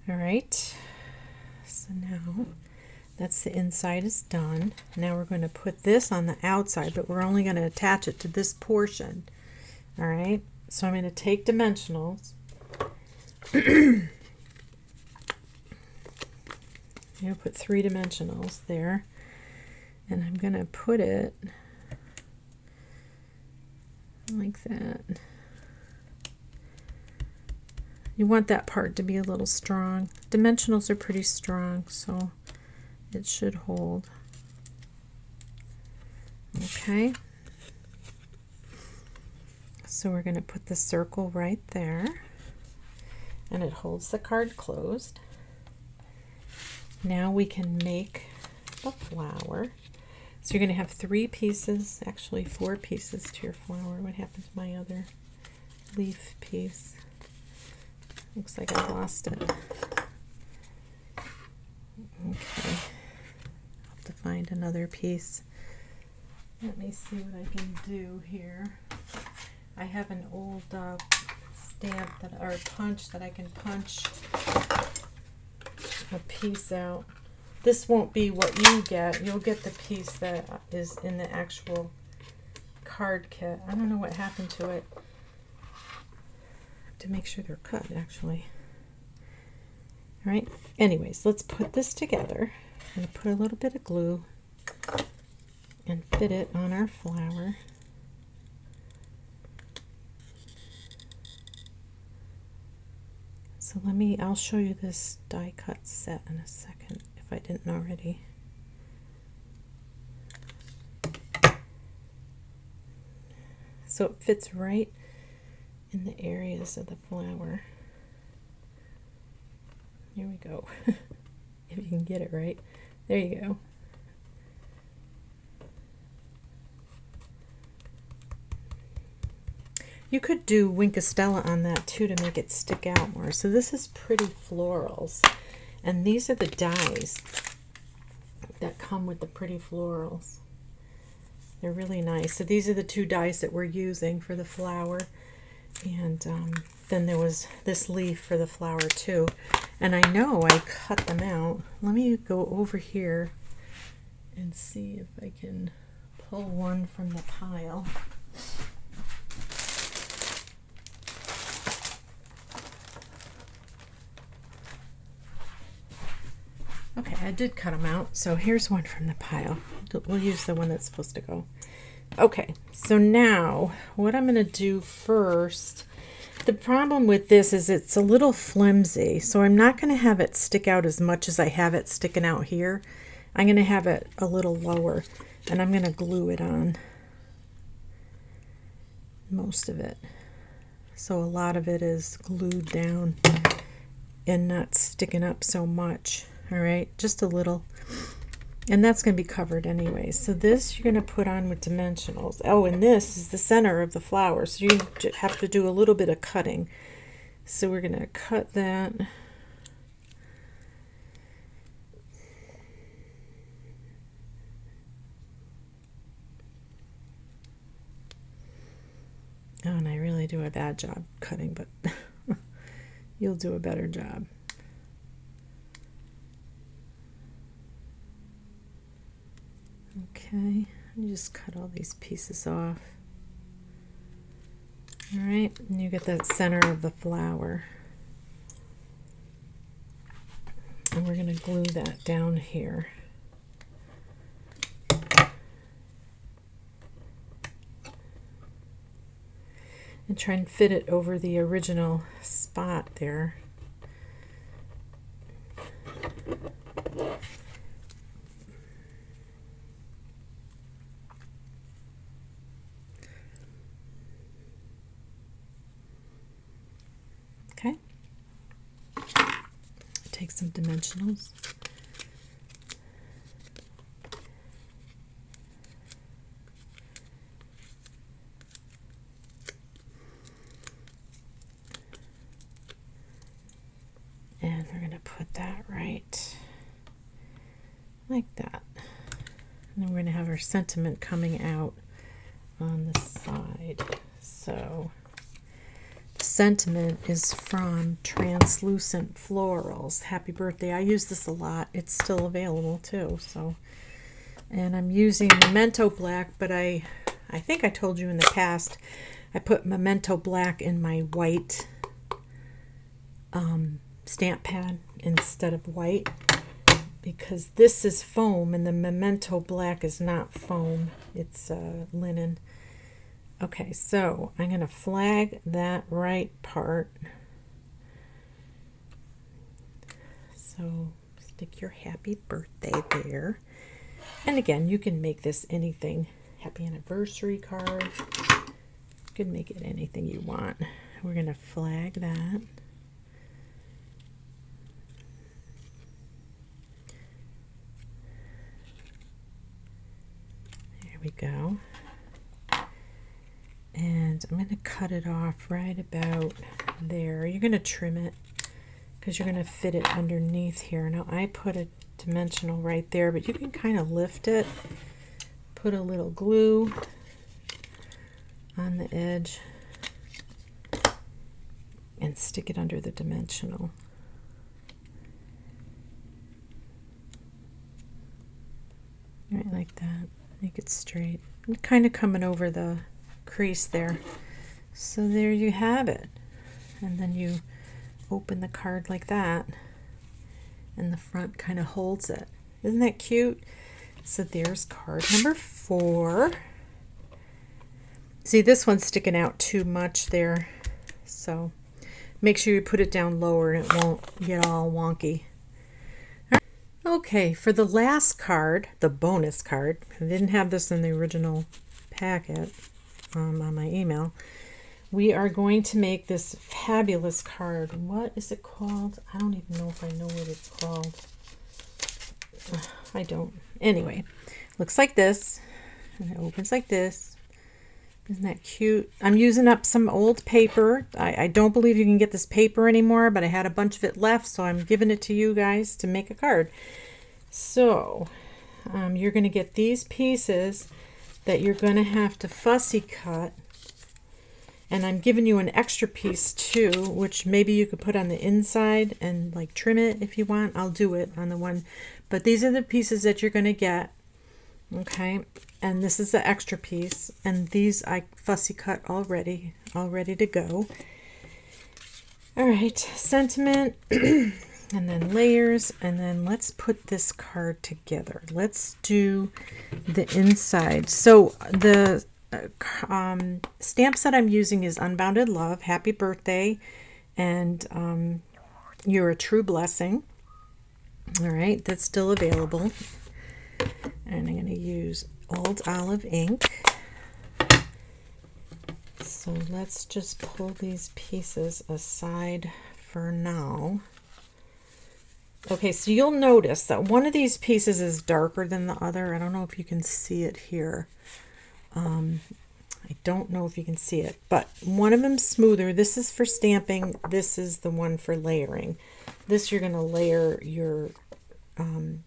All right. So now that's the inside is done. Now we're going to put this on the outside, but we're only going to attach it to this portion. All right, so I'm going to take dimensionals. I'm going to put 3 dimensionals there, and I'm going to put it like that. You want that part to be a little strong. Dimensionals are pretty strong, so it should hold. Okay. So we're going to put the circle right there, and it holds the card closed. Now we can make the flower. So you're going to have 3 pieces, actually 4 pieces to your flower. What happened to my other leaf piece? Looks like I lost it. Okay. To find another piece. Let me see what I can do here. I have an old stamp that, or punch, that I can punch a piece out. This won't be what you get. You'll get the piece that is in the actual card kit. I don't know what happened to it. I have to make sure they're cut, actually. All right. Anyways, let's put this together. I'm going to put a little bit of glue and fit it on our flower. So I'll show you this die cut set in a second if I didn't already. So it fits right in the areas of the flower. Here we go. If you can get it right. There you go. You could do Wink of Stella on that too to make it stick out more. So this is Pretty Florals. And these are the dies that come with the Pretty Florals. They're really nice. So these are the two dies that we're using for the flower. And then there was this leaf for the flower too. And I know I cut them out. Let me go over here and see if I can pull one from the pile. Okay, I did cut them out. So here's one from the pile. We'll use the one that's supposed to go. Okay, so now what I'm going to do first, the problem with this is it's a little flimsy, so I'm not going to have it stick out as much as I have it sticking out here. I'm going to have it a little lower, and I'm going to glue it on, most of it. So a lot of it is glued down and not sticking up so much. All right, just a little. And that's going to be covered anyway. So this you're going to put on with dimensionals. Oh, and this is the center of the flower. So you have to do a little bit of cutting. So we're going to cut that. Oh, and I really do a bad job cutting, but you'll do a better job. Okay, you just cut all these pieces off. All right, and you get the center of the flower. And we're going to glue that down here. And try and fit it over the original spot there. Okay. Take some dimensionals. And we're going to put that right like that. And then we're going to have our sentiment coming out on the side. So the sentiment is from Translucent Florals. Happy birthday. I use this a lot. It's still available too. So, and I'm using Memento Black, but I think I told you in the past, I put Memento Black in my white stamp pad instead of white, because this is foam and the Memento Black is not foam, it's linen. Okay, so I'm going to flag that right part. So stick your happy birthday there. And again, you can make this anything. Happy anniversary card. You can make it anything you want. We're going to flag that. We go, and I'm going to cut it off right about there. You're going to trim it because you're going to fit it underneath here. Now I put a dimensional right there, but you can kind of lift it, put a little glue on the edge and stick it under the dimensional. Right like that. Make it straight. And kind of coming over the crease there. So there you have it. And then you open the card like that. And the front kind of holds it. Isn't that cute? So there's card number 4. See, this one's sticking out too much there. So make sure you put it down lower and it won't get all wonky. Okay, for the last card, the bonus card, I didn't have this in the original packet on my email. We are going to make this fabulous card. What is it called? I don't even know if I know what it's called. I don't. Anyway, looks like this, and it opens like this, Isn't that cute? I'm using up some old paper. I don't believe you can get this paper anymore, but I had a bunch of it left, so I'm giving it to you guys to make a card. So you're going to get these pieces that you're going to have to fussy cut. And I'm giving you an extra piece too, which maybe you could put on the inside and like trim it if you want. I'll do it on the one. But these are the pieces that you're going to get. Okay. And this is the extra piece. And these I fussy cut already, all ready to go. All right. Sentiment. And then layers, and then let's put this card together. Let's do the inside. So the stamp set I'm using is Unbounded Love, Happy Birthday, and You're a True Blessing. All right, that's still available. And I'm going to use Old Olive ink. So let's just pull these pieces aside for now. Okay, so you'll notice that one of these pieces is darker than the other. I don't know if you can see it here. I don't know if you can see it, but one of them's smoother. This is for stamping. This is the one for layering. This you're going to layer your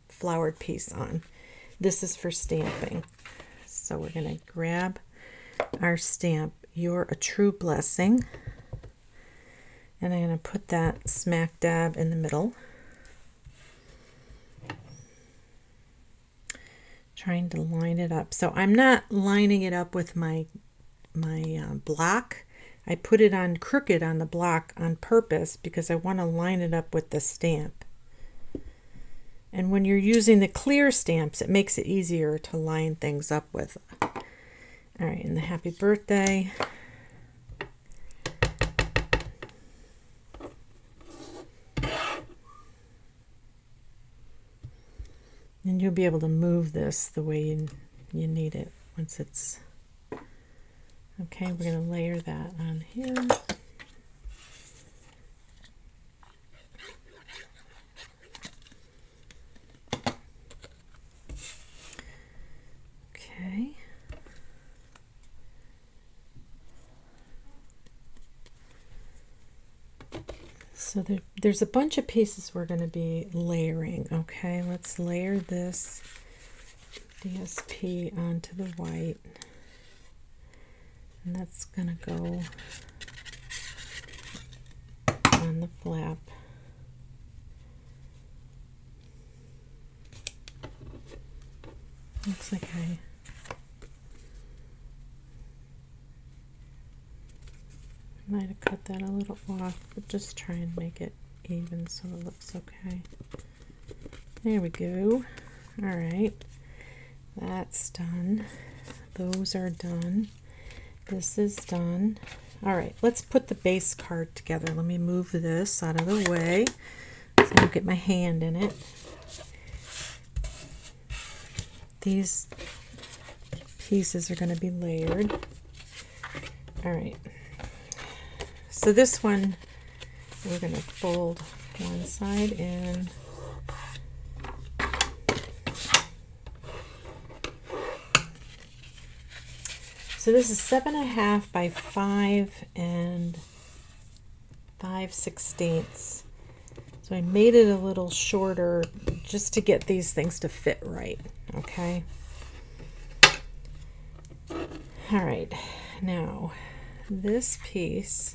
flowered piece on. This is for stamping. So we're going to grab our stamp, You're a True Blessing, and I'm going to put that smack dab in the middle. Trying to line it up. So I'm not lining it up with my block. I put it on crooked on the block on purpose because I want to line it up with the stamp. And when you're using the clear stamps, it makes it easier to line things up with. All right, and the Happy Birthday. And you'll be able to move this the way you need it once it's... Okay, we're going to layer that on here. Okay. So there's a bunch of pieces we're going to be layering. Okay, let's layer this DSP onto the white. And that's going to go on the flap. Looks like I might have cut that a little off, but just try and make it even so it looks okay. There we go. All right, that's done. Those are done. This is done. All right, let's put the base card together. Let me move this out of the way so I don't get my hand in it. These pieces are going to be layered. All right. So this one, we're going to fold one side in. So this is 7.5 by 5 and 5/16. So I made it a little shorter just to get these things to fit right. Okay. All right. Now this piece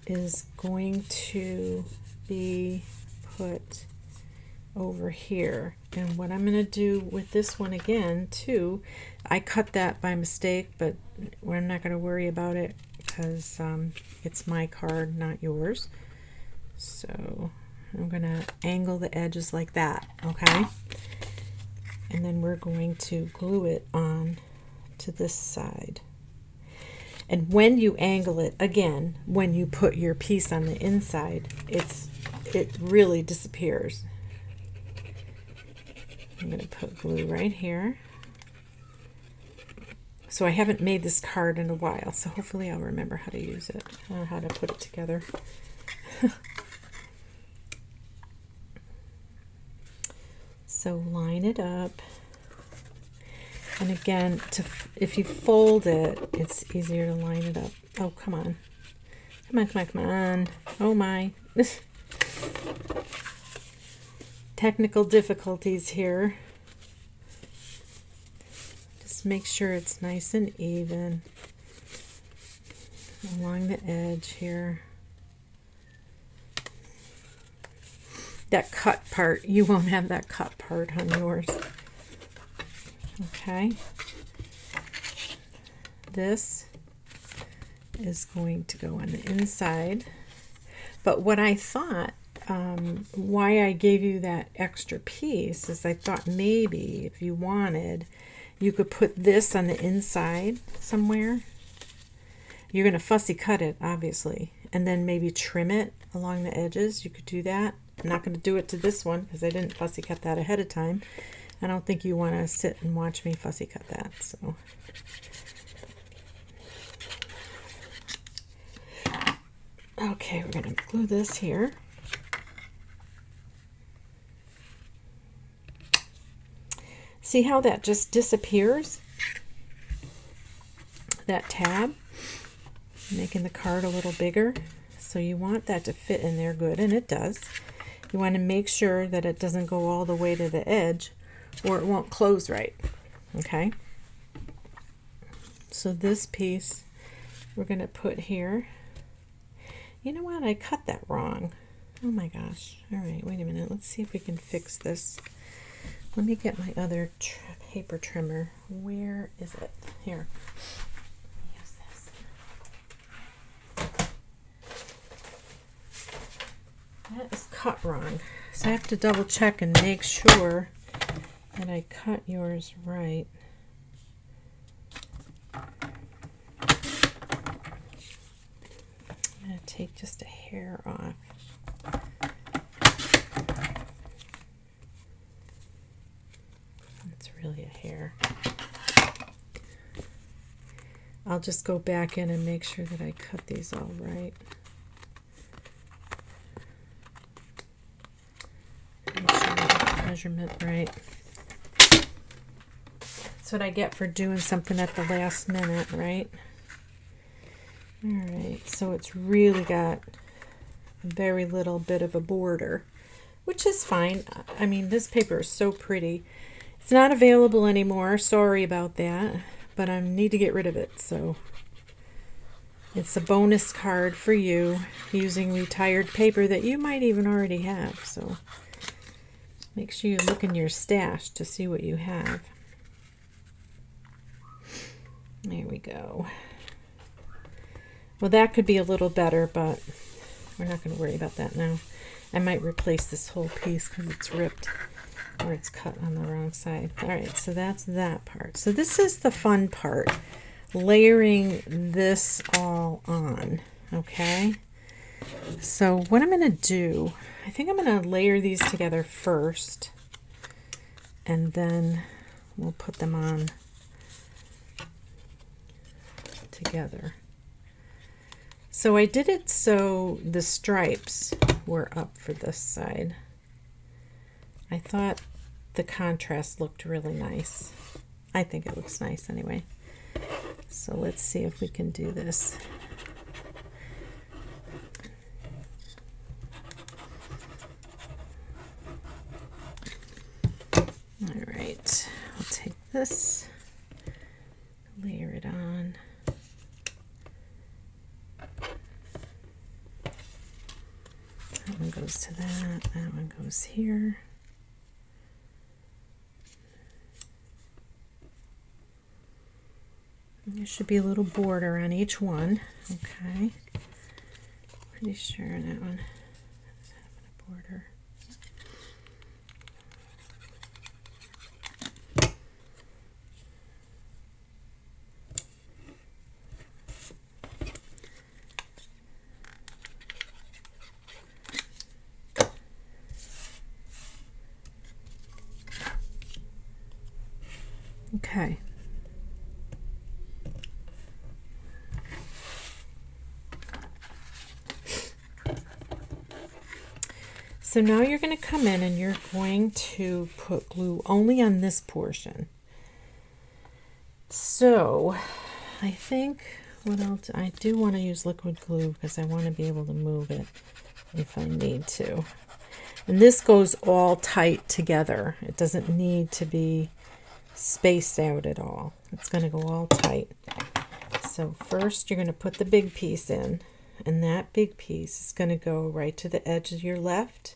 is going to be put over here, and what I'm going to do with this one again too, I cut that by mistake, but I'm not going to worry about it because it's my card, not yours. So I'm going to angle the edges like that, okay? And then we're going to glue it on to this side. And when you angle it, again, when you put your piece on the inside, it really disappears. I'm going to put glue right here. So I haven't made this card in a while, so hopefully I'll remember how to use it, or how to put it together. So line it up. And again, if you fold it, it's easier to line it up. Oh, come on. Come on, come on, come on. Oh my. Technical difficulties here. Just make sure it's nice and even along the edge here. That cut part, you won't have that cut part on yours. Okay. This is going to go on the inside. But what I thought, why I gave you that extra piece is I thought maybe if you wanted, you could put this on the inside somewhere. You're going to fussy cut it, obviously, and then maybe trim it along the edges. You could do that. I'm not going to do it to this one because I didn't fussy cut that ahead of time. I don't think you want to sit and watch me fussy cut that. So okay, we're going to glue this here. See how that just disappears? That tab, making the card a little bigger. So you want that to fit in there good, and it does. You want to make sure that it doesn't go all the way to the edge or it won't close right. Okay? So this piece we're going to put here. You know what? I cut that wrong. Oh my gosh. All right, wait a minute. Let's see if we can fix this. Let me get my other paper trimmer. Where is it? Here. Use this. That is cut wrong. So I have to double check and make sure that I cut yours right. I'm going to take just a hair off. It's really a hair. I'll just go back in and make sure that I cut these all right. Make sure I get the measurement right. That's what I get for doing something at the last minute, right? All right, so it's really got a very little bit of a border, which is fine. I mean, this paper is so pretty. It's not available anymore. Sorry about that, but I need to get rid of it. So it's a bonus card for you using retired paper that you might even already have. So make sure you look in your stash to see what you have. There we go. Well, that could be a little better, but we're not going to worry about that now. I might replace this whole piece because it's ripped or it's cut on the wrong side. All right, so that's that part. So this is the fun part, layering this all on, okay? So what I'm going to do, I think I'm going to layer these together first, and then we'll put them on together. So I did it so the stripes were up for this side. I thought the contrast looked really nice. I think it looks nice anyway. So let's see if we can do this. All right, I'll take this, layer it on. That one goes to that one goes here. There should be a little border on each one. Okay. Pretty sure that one is having a border. Okay. So now you're going to come in and you're going to put glue only on this portion. So I think what else, I do want to use liquid glue because I want to be able to move it if I need to. And this goes all tight together. It doesn't need to be spaced out at all. It's going to go all tight. So first you're going to put the big piece in, and that big piece is going to go right to the edge of your left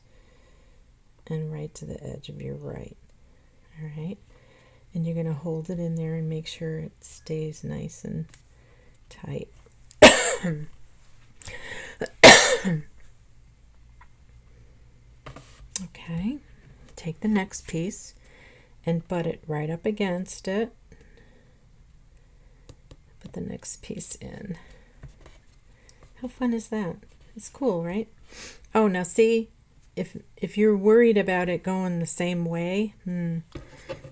and right to the edge of your right. All right. And you're going to hold it in there and make sure it stays nice and tight. Okay, take the next piece and butt it right up against it. Put the next piece in. How fun is that? It's cool, right? Oh, now see, if you're worried about it going the same way,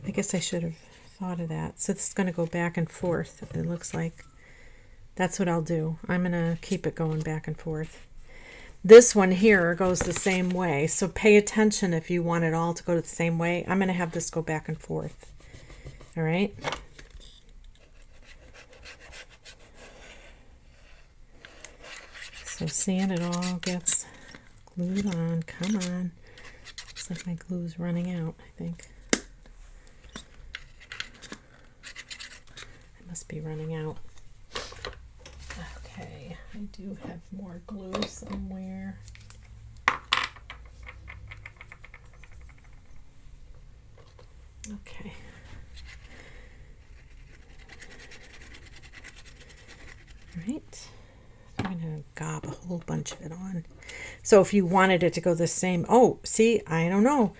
I guess I should have thought of that. So this is going to go back and forth. It looks like that's what I'll do. I'm going to keep it going back and forth. This one here goes the same way, so pay attention if you want it all to go the same way. I'm going to have this go back and forth. All right? So seeing it all gets glued on. Come on. Looks like my glue is running out, I think. It must be running out. Okay, I do have more glue somewhere. Okay. All right. I'm going to gob a whole bunch of it on. So if you wanted it to go the same, oh, see, I don't know.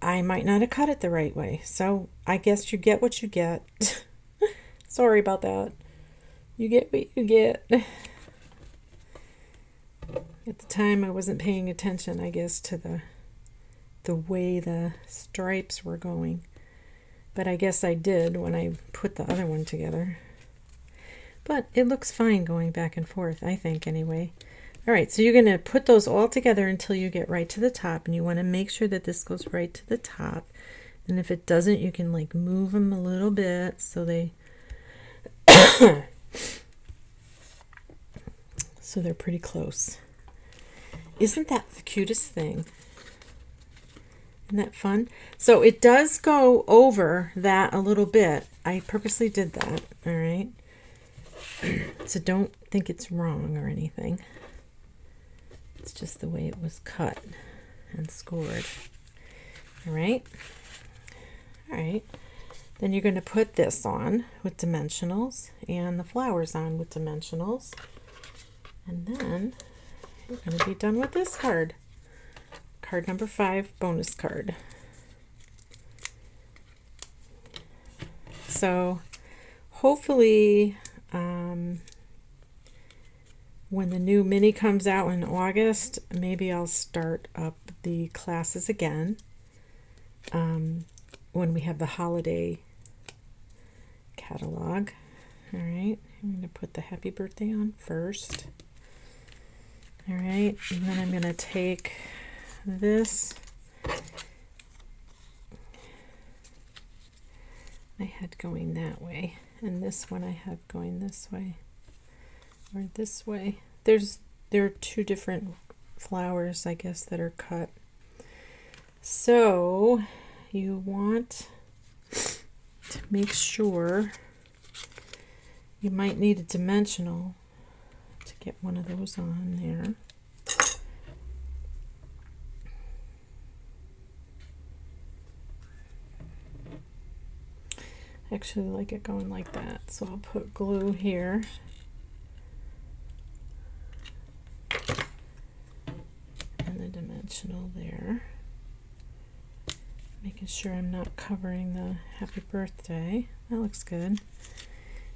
I might not have cut it the right way. So I guess you get what you get. Sorry about that. You get what you get. At the time, I wasn't paying attention, I guess, to the way the stripes were going. But I guess I did when I put the other one together. But it looks fine going back and forth, I think, anyway. All right, so you're going to put those all together until you get right to the top. And you want to make sure that this goes right to the top. And if it doesn't, you can, like, move them a little bit so they... so they're pretty close. Isn't that the cutest thing? Isn't that fun? So it does go over that a little bit. I purposely did that, all right? So don't think it's wrong or anything. It's just the way it was cut and scored. All right? All right. Then you're going to put this on with dimensionals and the flowers on with dimensionals. And then you're going to be done with this card. Card number 5, bonus card. So hopefully when the new mini comes out in August, maybe I'll start up the classes again when we have the holiday catalog. All right, I'm going to put the happy birthday on first. All right, and then I'm going to take this. I had going that way, and this one I have going this way or this way. There are 2 different flowers, I guess, that are cut. So you want to make sure, you might need a dimensional to get one of those on there. I actually like it going like that, so I'll put glue here. And the dimensional there. Making sure I'm not covering the happy birthday. That looks good.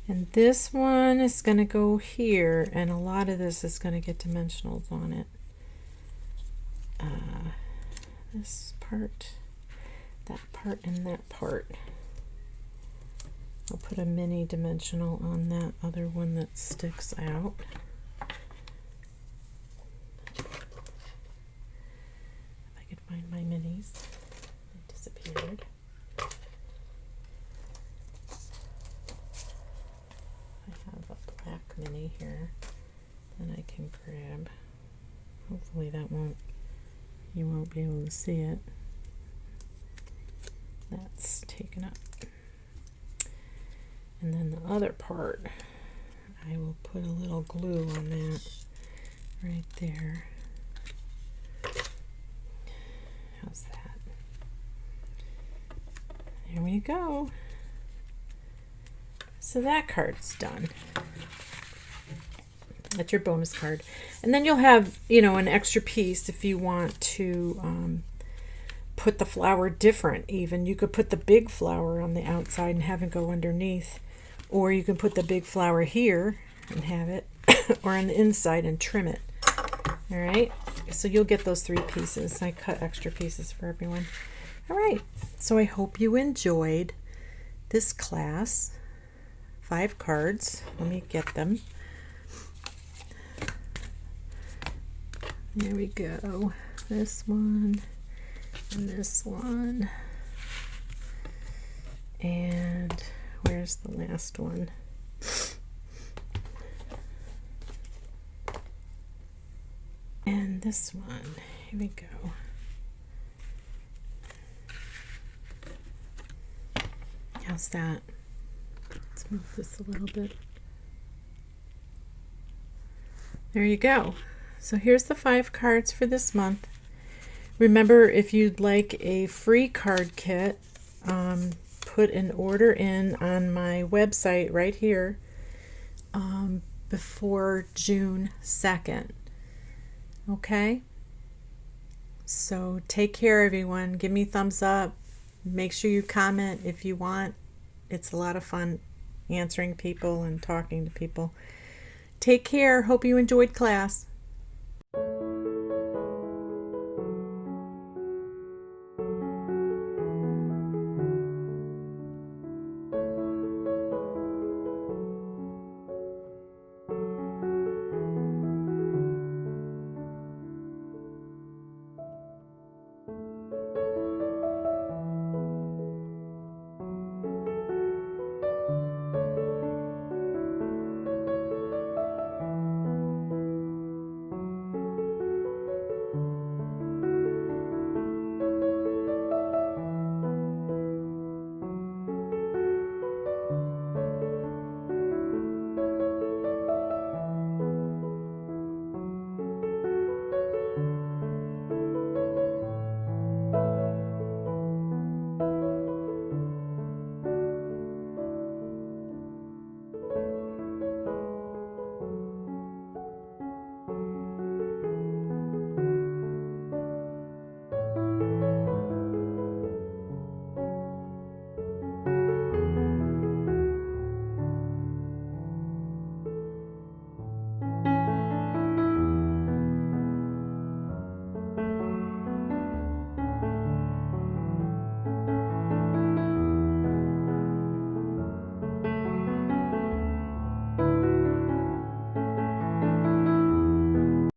And this one is going to go here, and a lot of this is going to get dimensionals on it. This part, that part, and that part. I'll put a mini dimensional on that other one that sticks out. If I could find my minis. They disappeared. black mini here that I can grab. Hopefully you won't be able to see it. That's taken up. And then the other part, I will put a little glue on that right there. How's that? There we go. So that card's done. That's your bonus card. And then you'll have, you know, an extra piece if you want to put the flower different even. You could put the big flower on the outside and have it go underneath. Or you can put the big flower here and have it, or on the inside and trim it. All right, so you'll get those 3 pieces. I cut extra pieces for everyone. All right, so I hope you enjoyed this class. 5 cards. Let me get them. There we go. This one and this one. And where's the last one? And this one. Here we go. How's that? Let's move this a little bit. There you go. So here's the 5 cards for this month. Remember, if you'd like a free card kit, put an order in on my website right here before June 2nd. Okay? So take care, everyone. Give me thumbs up. Make sure you comment if you want. It's a lot of fun answering people and talking to people. Take care. Hope you enjoyed class.